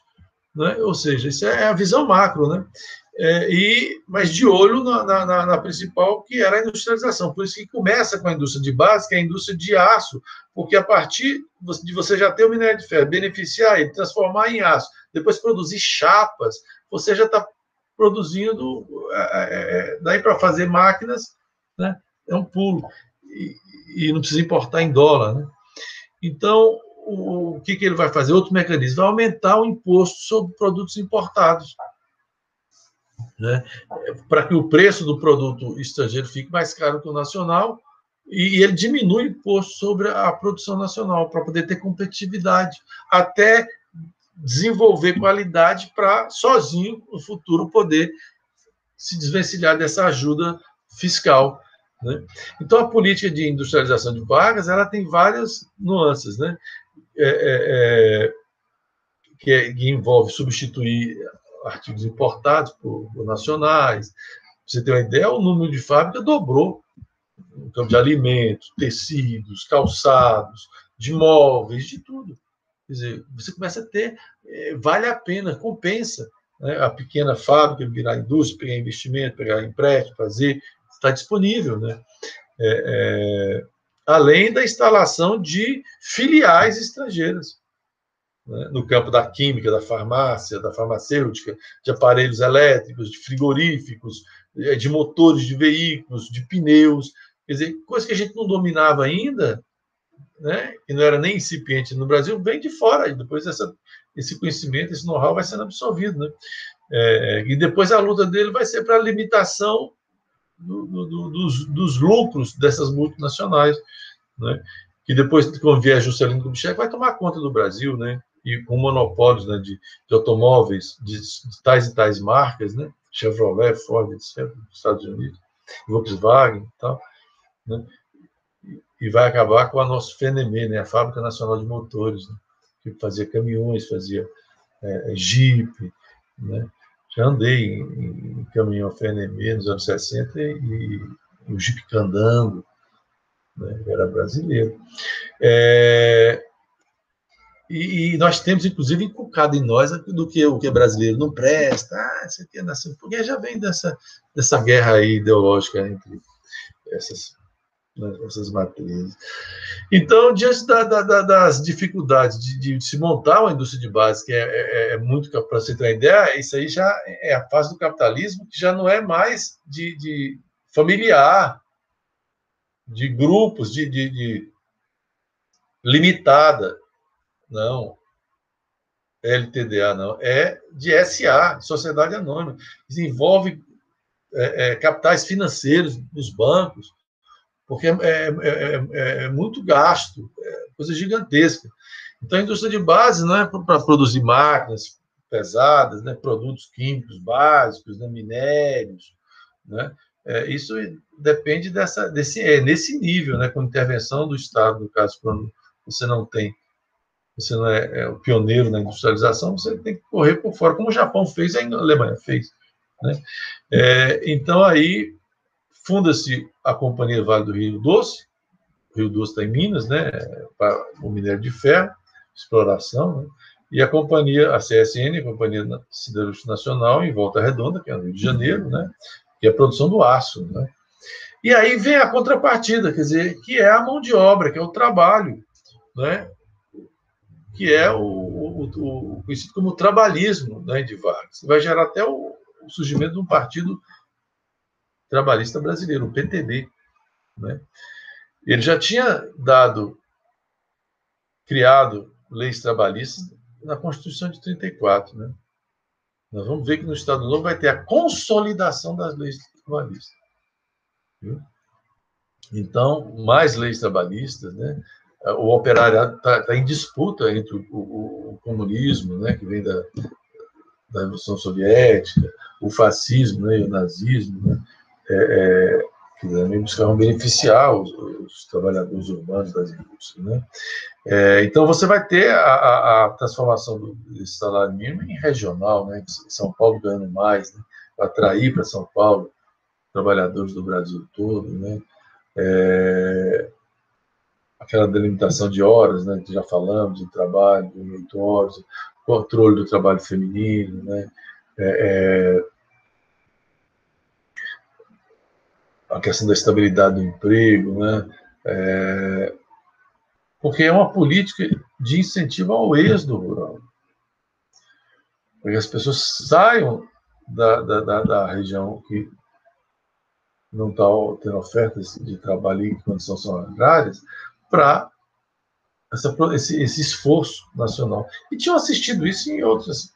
né? Ou seja, isso é a visão macro, né? Mas de olho na principal, que era a industrialização. Por isso que começa com a indústria de base, que é a indústria de aço, porque a partir de você já ter o minério de ferro, beneficiar ele, transformar em aço, depois produzir chapas, você já está produzindo, daí para fazer máquinas, né? É um pulo. E não precisa importar em dólar, né? Então, o que ele vai fazer? Outro mecanismo, vai aumentar o imposto sobre produtos importados, né? Para que o preço do produto estrangeiro fique mais caro que o nacional, e ele diminui o imposto sobre a produção nacional, para poder ter competitividade, até desenvolver qualidade para, sozinho, no futuro, poder se desvencilhar dessa ajuda fiscal, né? Então, a política de industrialização de Vargas, ela tem várias nuances, né? Que envolve substituir artigos importados por nacionais. Pra você ter uma ideia, o número de fábricas dobrou no campo de alimentos, tecidos, calçados, de móveis, de tudo. Quer dizer, você começa a ter, vale a pena, compensa, né? A pequena fábrica virar indústria, pegar investimento, pegar empréstimo, fazer, está disponível, né? Além da instalação de filiais estrangeiras, né? No campo da química, da farmácia, da farmacêutica, de aparelhos elétricos, de frigoríficos, de motores de veículos, de pneus, quer dizer, coisa que a gente não dominava ainda, né? Que não era nem incipiente no Brasil, vem de fora, e depois esse conhecimento, esse know-how vai sendo absorvido, né? E depois a luta dele vai ser para a limitação dos lucros dessas multinacionais, né? Que depois, com o viés Juscelino Kubitschek, vai tomar conta do Brasil, né? E com monopólios, né, de automóveis de tais e tais marcas, né? Chevrolet, Ford, etc., dos Estados Unidos, Volkswagen e tal, né? E vai acabar com a nossa FNM, né? A Fábrica Nacional de Motores, né? Que fazia caminhões, fazia Jeep, né? Já andei em caminhão FNM nos anos 60 e o Jeep Candango, né? Era brasileiro. E nós temos, inclusive, inculcado em nós do que o que é brasileiro não presta, isso aqui é nação, porque já vem dessa guerra aí ideológica entre essas matrizes. Então, diante das dificuldades de se montar uma indústria de base, que é muito, para você ter uma ideia, isso aí já é a fase do capitalismo, que já não é mais de familiar, de grupos, de limitada, não, LTDA não, é de SA, Sociedade Anônima, desenvolve capitais financeiros nos bancos, porque é muito gasto, é coisa gigantesca. Então, a indústria de base não é para produzir máquinas pesadas, né, produtos químicos básicos, né, minérios, né? Isso depende nesse nível, né, com intervenção do Estado, no caso, quando você não é o pioneiro na industrialização, você tem que correr por fora, como o Japão fez, a Alemanha fez, né? Então, aí, funda-se a Companhia Vale do Rio Doce. O Rio Doce está em Minas, né, para o minério de ferro, exploração, né? E a CSN, a Companhia Siderúrgica Nacional, em Volta Redonda, que é no Rio de Janeiro, né, que é a produção do aço, né? E aí vem a contrapartida, quer dizer, que é a mão de obra, que é o trabalho, né, que é o conhecido como trabalhismo, né, de Vargas. Vai gerar até o surgimento de um partido trabalhista brasileiro, o PTB, né? Ele já tinha criado leis trabalhistas na Constituição de 34, né? Nós vamos ver que no Estado Novo vai ter a consolidação das leis trabalhistas. Viu? Então, mais leis trabalhistas, né? O operariado está em disputa entre o comunismo, né, que vem da Revolução Soviética, o fascismo, né, e o nazismo, né, que também buscavam beneficiar os trabalhadores urbanos das indústrias, né? Então, você vai ter a transformação desse salário mínimo em regional, né? São Paulo ganhando mais, né? Para atrair para São Paulo trabalhadores do Brasil todo, né? Aquela delimitação de horas, né? Que já falamos, de trabalho, de 8 horas, controle do trabalho feminino, né? A questão da estabilidade do emprego, né? Porque é uma política de incentivo ao êxodo rural. Para que as pessoas saiam da região que não está tendo ofertas de trabalho em condições agrárias, para esse esforço nacional. E tinham assistido isso em outras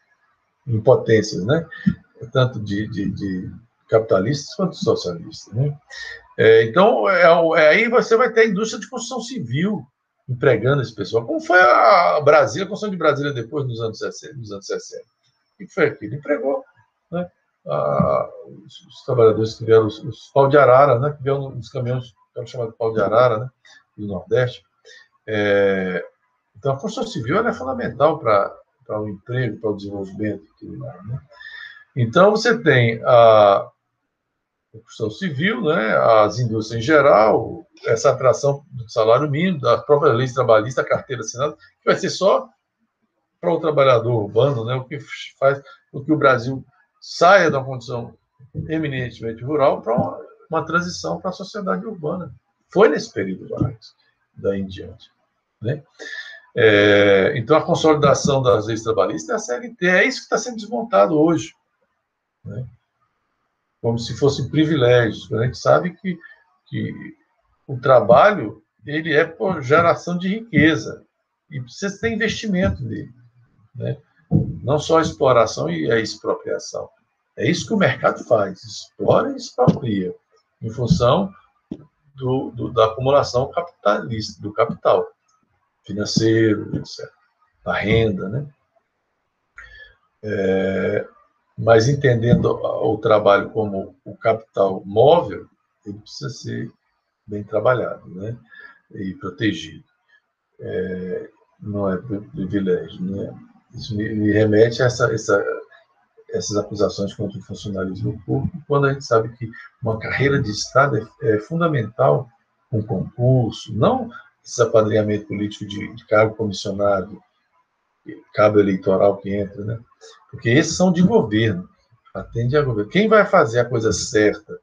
potências, né? Tanto de capitalistas quanto socialistas, né? Então, aí você vai ter a indústria de construção civil empregando esse pessoal. Como foi a construção de Brasília depois, nos anos 60? O que foi aquilo? Empregou, né, os trabalhadores que vieram, os pau de arara, né, que vieram nos caminhões, que eram chamados pau de arara, né, do Nordeste. Então, a construção civil é fundamental para o emprego, para o desenvolvimento. Né? Então, você tem a construção civil, né, as indústrias em geral, essa atração do salário mínimo, da própria lei trabalhista, a carteira assinada, que vai ser só para o trabalhador urbano, né, o que faz com que o Brasil saia da condição eminentemente rural para uma transição para a sociedade urbana. Foi nesse período, Vargas, daí em diante. Né? Então, a consolidação das leis trabalhistas é a CLT, é isso que está sendo desmontado hoje. Né? Como se fossem privilégios. A gente sabe que o trabalho ele é por geração de riqueza e precisa ter investimento nele. Né? Não só a exploração e a expropriação. É isso que o mercado faz, explora e expropria, em função da acumulação capitalista, do capital financeiro, etc., a renda, né? Mas entendendo o trabalho como o capital móvel, ele precisa ser bem trabalhado, né? E protegido. Não é privilégio, né? Isso me remete a essas acusações contra o funcionalismo público, quando a gente sabe que uma carreira de Estado é fundamental, um concurso, não esse apadrinhamento político de cargo comissionado, cabo eleitoral que entra, né? Porque esses são de governo, atende a governo. Quem vai fazer a coisa certa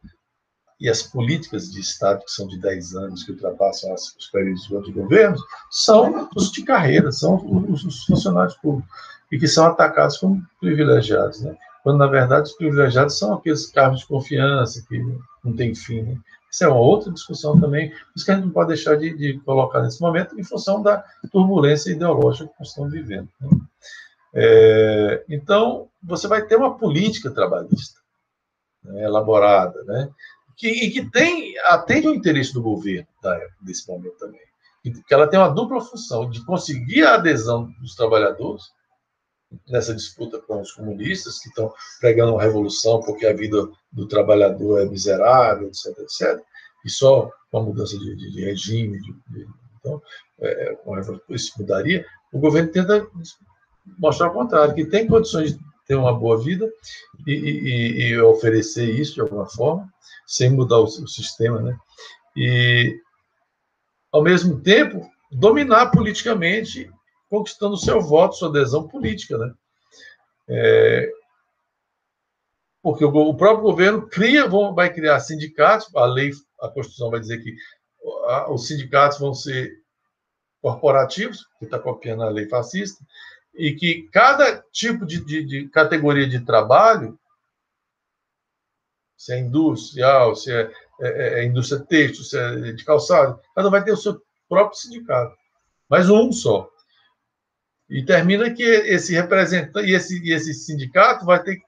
e as políticas de Estado, que são de 10 anos, que ultrapassam os períodos de outros governos, são os de carreira, são os funcionários públicos, e que são atacados como privilegiados, né? Quando, na verdade, os privilegiados são aqueles cargos de confiança que não tem fim. Né? Isso é uma outra discussão também, isso que a gente não pode deixar de colocar nesse momento, em função da turbulência ideológica que nós estamos vivendo. Né? Então, você vai ter uma política trabalhista, né, elaborada, né, que atende ao interesse do governo desse momento também. Que ela tem uma dupla função de conseguir a adesão dos trabalhadores nessa disputa com os comunistas, que estão pregando uma revolução porque a vida do trabalhador é miserável, etc., etc., e só com a mudança de regime, então, isso mudaria. O governo tenta mostrar o contrário, que tem condições de ter uma boa vida e oferecer isso de alguma forma, sem mudar o sistema, né? E, ao mesmo tempo, dominar politicamente, conquistando o seu voto, sua adesão política, né? Porque o próprio governo vai criar sindicatos, a Constituição vai dizer que os sindicatos vão ser corporativos, que está copiando a lei fascista, e que cada tipo de categoria de trabalho, se é industrial, se é indústria têxtil, se é de calçado, cada um vai ter o seu próprio sindicato, mas um só. E termina que esse representante, esse sindicato vai ter que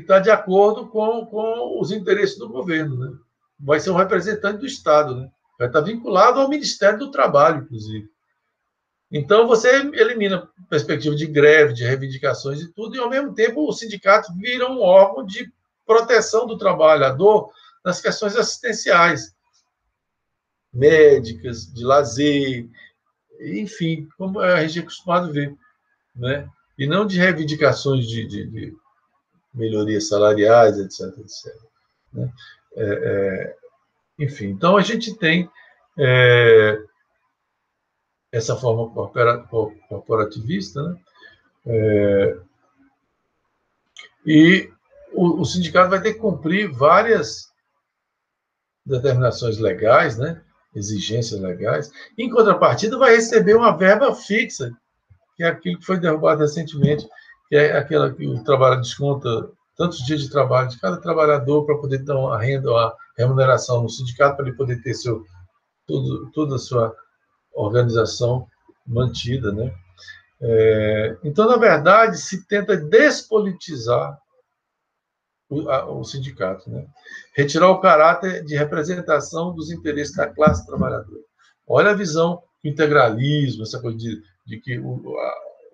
estar de acordo com os interesses do governo, né? Vai ser um representante do Estado, né? Vai estar vinculado ao Ministério do Trabalho, inclusive. Então, você elimina a perspectiva de greve, de reivindicações e tudo, e, ao mesmo tempo, o sindicato vira um órgão de proteção do trabalhador nas questões assistenciais, médicas, de lazer, enfim, como a gente é acostumado a ver, né? E não de reivindicações de melhorias salariais, etc., etc., né? Enfim, então a gente tem essa forma corporativista, né? E o sindicato vai ter que cumprir várias determinações legais, né? Exigências legais. Em contrapartida, vai receber uma verba fixa, que é aquilo que foi derrubado recentemente, que é aquela que o trabalho desconta tantos dias de trabalho de cada trabalhador para poder dar uma renda, uma remuneração no sindicato, para ele poder ter toda a sua organização mantida, né? Então, na verdade, se tenta despolitizar o sindicato, né? Retirar o caráter de representação dos interesses da classe trabalhadora. Olha a visão do integralismo, essa coisa de que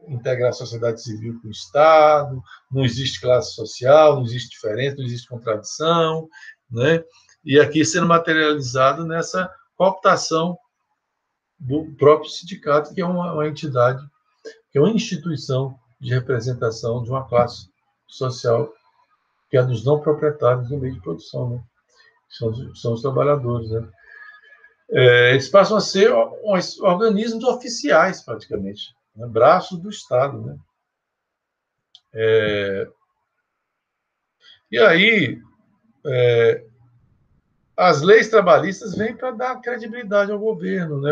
integrar a sociedade civil com o Estado, não existe classe social, não existe diferença, não existe contradição, né? E aqui sendo materializado nessa cooptação do próprio sindicato, que é uma entidade, que é uma instituição de representação de uma classe social que é a dos não proprietários do meio de produção, né? São os trabalhadores, né? Eles passam a ser organismos oficiais, praticamente, né? Braços do Estado, né? E aí, as leis trabalhistas vêm para dar credibilidade ao governo, né?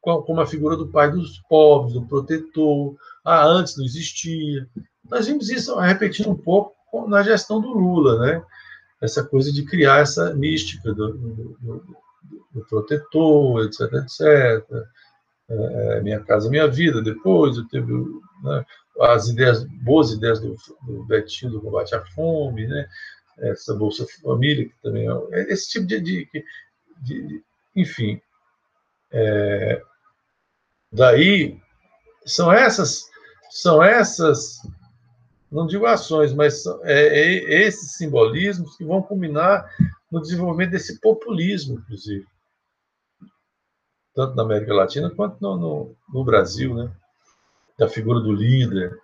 Como a figura do pai dos pobres, do protetor. Antes não existia. Nós vimos isso repetindo um pouco na gestão do Lula, né? Essa coisa de criar essa mística do protetor, etc., etc. Minha Casa Minha Vida, depois eu teve, né, as boas ideias do Betinho do combate à fome, né? Essa Bolsa Família, que também é esse tipo enfim. Daí, são essas, não digo ações, mas esses simbolismos que vão culminar no desenvolvimento desse populismo, inclusive, tanto na América Latina quanto no Brasil, né? Da figura do líder,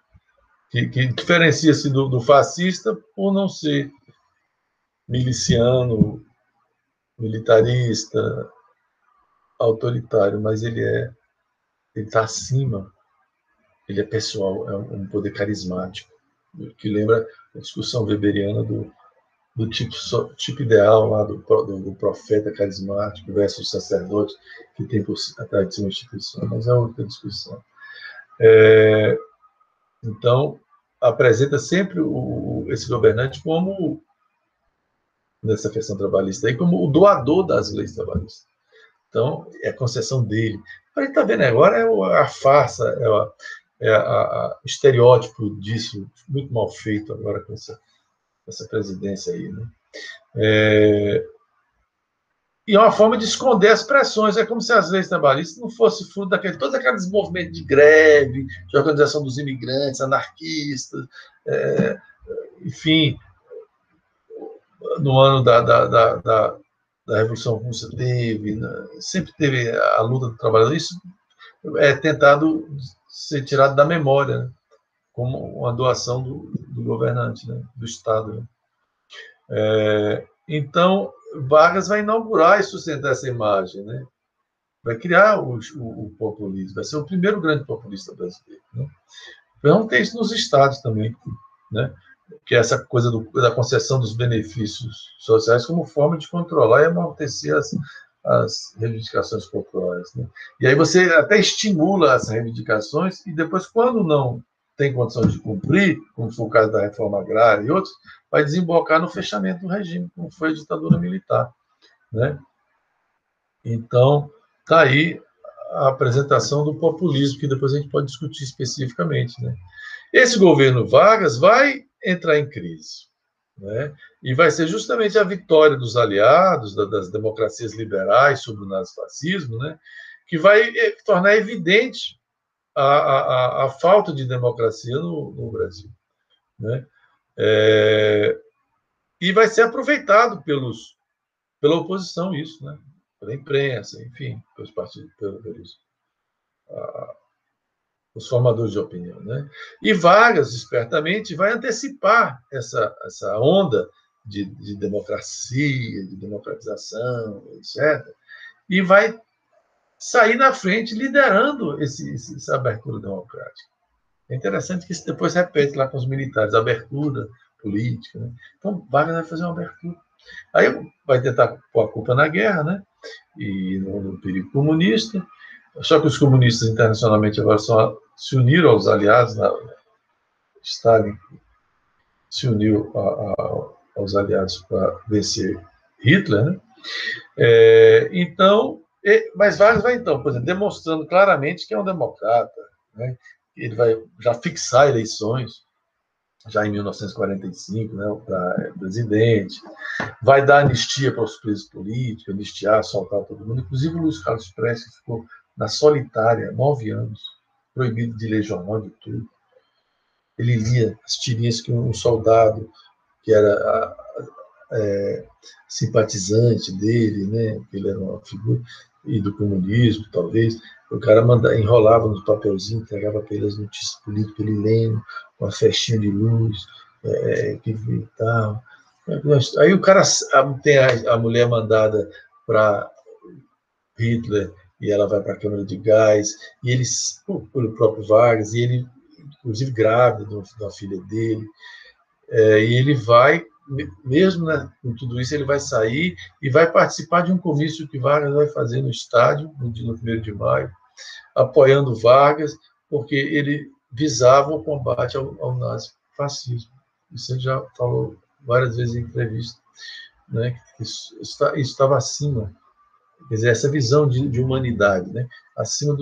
que diferencia-se do fascista por não ser miliciano, militarista, autoritário, mas ele está acima, ele é pessoal, é um poder carismático, que lembra a discussão weberiana do tipo ideal lá do profeta carismático versus sacerdote, que tem por trás de uma instituição, mas é outra discussão. Então, apresenta sempre esse governante como, nessa questão trabalhista, aí, como o doador das leis trabalhistas. Então, é a concessão dele. A gente está vendo agora a farsa, o estereótipo disso, muito mal feito agora com essa essa presidência aí, né? E é uma forma de esconder as pressões. É como se as leis trabalhistas não fossem fruto todos aqueles movimentos de greve, de organização dos imigrantes, anarquistas, enfim, no ano da Revolução Russa teve, né? Sempre teve a luta do trabalhador. Isso é tentado ser tirado da memória, né? Como uma doação do governante, né? Do Estado. Né? Então, Vargas vai inaugurar e sustentar essa imagem, né? Vai criar o populismo, vai ser o primeiro grande populista brasileiro. Né? Vamos ter isso nos estados também, né? Que é essa coisa da concessão dos benefícios sociais como forma de controlar e amortecer as reivindicações populares. Né? E aí você até estimula essas reivindicações e depois, quando não tem condição de cumprir, como foi o caso da reforma agrária e outros, vai desembocar no fechamento do regime, como foi a ditadura militar. Né? Então, está aí a apresentação do populismo, que depois a gente pode discutir especificamente. Né? Esse governo Vargas vai entrar em crise. Né? E vai ser justamente a vitória dos aliados, das democracias liberais sobre o nazifascismo, né? Que vai tornar evidente a falta de democracia no Brasil. Né? E vai ser aproveitado pela oposição isso, né? Pela imprensa, enfim, pelos partidos, pelos os formadores de opinião. Né? E Vargas, espertamente, vai antecipar essa onda de democracia, de democratização, etc., e vai sair na frente liderando essa abertura democrática. É interessante que isso depois repete lá com os militares, abertura política. Né? Então, Vargas vai fazer uma abertura. Aí vai tentar pôr a culpa na guerra, né? E no perigo comunista. Só que os comunistas internacionalmente agora se uniram aos aliados, Stalin se uniu aos aliados para vencer Hitler, né? Então, mas Vargas vai então, por exemplo, demonstrando claramente que é um democrata, né? Ele vai já fixar eleições já em 1945, né, para presidente, vai dar anistia para os presos políticos, anistiar, soltar todo mundo, inclusive o Luiz Carlos Prestes ficou na solitária 9 anos, proibido de ler jornal de tudo. Ele lia as tirinhas que um soldado que era simpatizante dele, né, ele era uma figura e do comunismo, talvez, o cara enrolava nos papelzinhos, entregava para ele as notícias políticas, ele lendo, uma festinha de luz, que tal. Aí o cara tem a mulher mandada para Hitler e ela vai para a câmara de gás, e eles, pelo próprio Vargas, e ele, inclusive grávida da filha dele, e ele vai, mesmo, né, com tudo isso, ele vai sair e vai participar de um comício que Vargas vai fazer no estádio, no 1º de maio, apoiando Vargas, porque ele visava o combate ao nazifascismo. Isso ele já falou várias vezes em entrevista, né, que isso estava acima, quer dizer, essa visão de humanidade, né, acima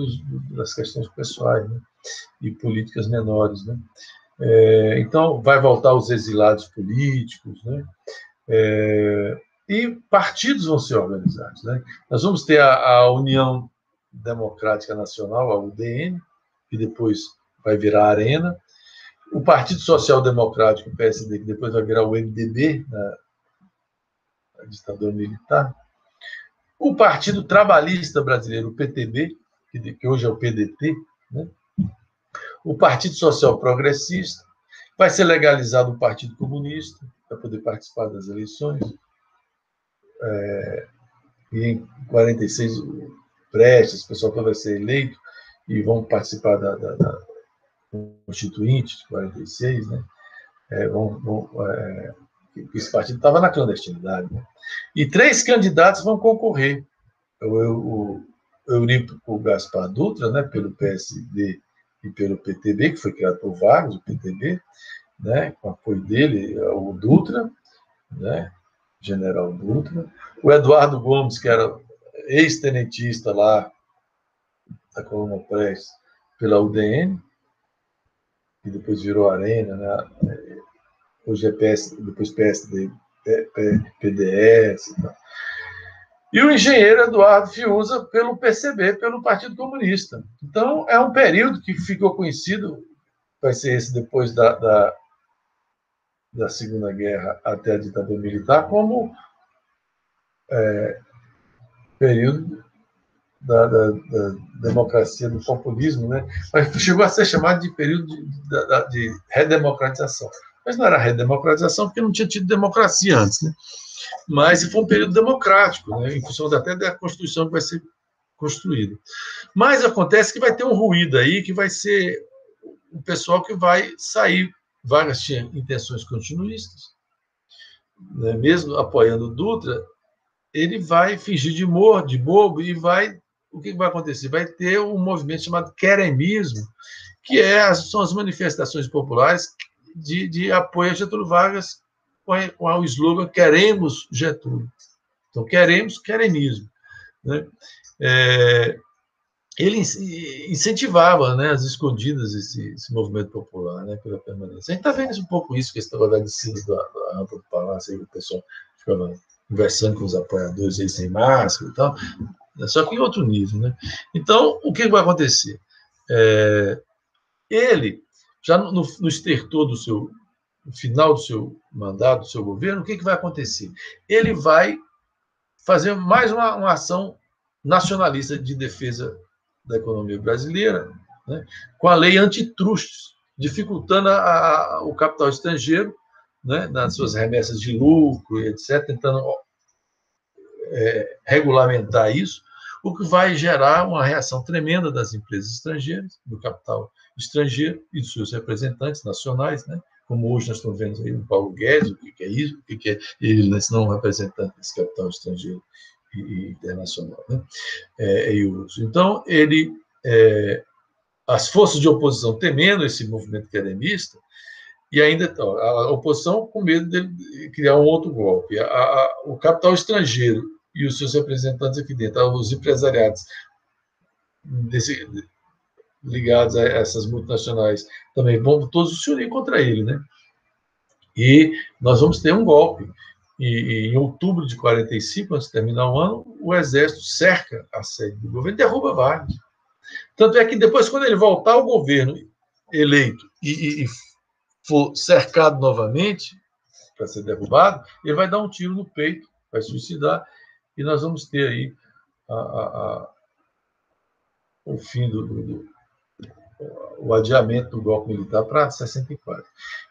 das questões pessoais, né, e políticas menores, né. Então, vai voltar os exilados políticos, né? E partidos vão ser organizados. Né? Nós vamos ter a União Democrática Nacional, a UDN, que depois vai virar a Arena, o Partido Social Democrático, o PSD, que depois vai virar o MDB, na ditadura militar, o Partido Trabalhista Brasileiro, o PTB, que hoje é o PDT, né? O Partido Social Progressista, vai ser legalizado o Partido Comunista para poder participar das eleições. E em 46, Prestes, o pessoal vai ser eleito e vão participar da Constituinte de 46, né? Esse partido estava na clandestinidade. Né? E 3 candidatos vão concorrer. O Eurípico Gaspar Dutra, né, pelo PSD e pelo PTB, que foi criado por Vargas, o PTB, né, com apoio dele, o Dutra, né, general Dutra, o Eduardo Gomes, que era ex-tenentista lá da Coluna Prestes, pela UDN, que depois virou Arena, né, depois depois PSD, PDS e tal. E o engenheiro Eduardo Fiuza pelo PCB, pelo Partido Comunista. Então, é um período que ficou conhecido, vai ser esse depois da Segunda Guerra até a ditadura militar, como período da democracia, do populismo, né? Mas chegou a ser chamado de período de redemocratização. Mas não era redemocratização, porque não tinha tido democracia antes, né? Mas foi um período democrático, né? Em função até da Constituição que vai ser construída. Mas acontece que vai ter um ruído aí, que vai ser o pessoal que vai sair. Vargas tinha intenções continuistas, né? Mesmo apoiando o Dutra, ele vai fingir de morto, de bobo, e o que vai acontecer? Vai ter um movimento chamado queremismo, que são as manifestações populares de apoio a Getúlio Vargas, com o slogan "Queremos Getúlio". Então, queremismo. Né? Ele incentivava, né, às escondidas esse movimento popular, né, pela permanência. A gente está vendo um pouco isso, que estava da descida da rampa do palácio, aí o pessoal ficava conversando com os apoiadores aí sem máscara e tal, só que em outro nível, né? Então, o que vai acontecer? Ele, já no estertor no final do seu mandato, do seu governo, o que vai acontecer? Ele vai fazer mais uma ação nacionalista de defesa da economia brasileira, né, com a lei antitrust, dificultando o capital estrangeiro, né, nas suas remessas de lucro, etc., tentando regulamentar isso, o que vai gerar uma reação tremenda das empresas estrangeiras, do capital estrangeiro e dos seus representantes nacionais, né? Como hoje nós estamos vendo aí o Paulo Guedes, o que é isso, o que é ele, se não um representante desse capital estrangeiro e internacional, né? Então, as forças de oposição temendo esse movimento queremista, e ainda a oposição com medo de criar um outro golpe. O capital estrangeiro e os seus representantes aqui dentro, os empresariados ligados a essas multinacionais, também vão todos se unir contra ele, né? E nós vamos ter um golpe. E em outubro de 45, antes de terminar o ano, o Exército cerca a sede do governo e derruba Vargas. Tanto é que depois, quando ele voltar ao governo eleito e for cercado novamente para ser derrubado, ele vai dar um tiro no peito, vai suicidar, e nós vamos ter aí o fim o adiamento do golpe militar para 64.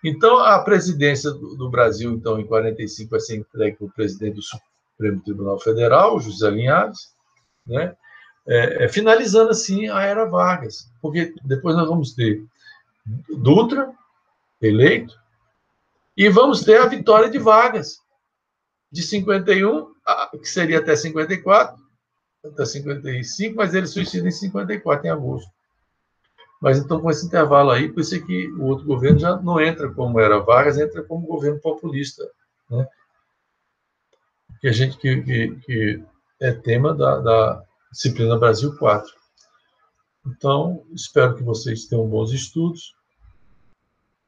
Então, a presidência do Brasil, então, em 45, vai ser entregue para o presidente do Supremo Tribunal Federal, José Linhares, né? Finalizando, assim, a era Vargas, porque depois nós vamos ter Dutra eleito e vamos ter a vitória de Vargas, de 51, que seria até 54, até 55, mas ele suicida em 54, em agosto. Mas então, com esse intervalo aí, por isso que o outro governo já não entra como era Vargas, entra como governo populista, né? Que é tema da disciplina Brasil 4. Então, espero que vocês tenham bons estudos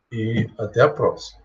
e até a próxima.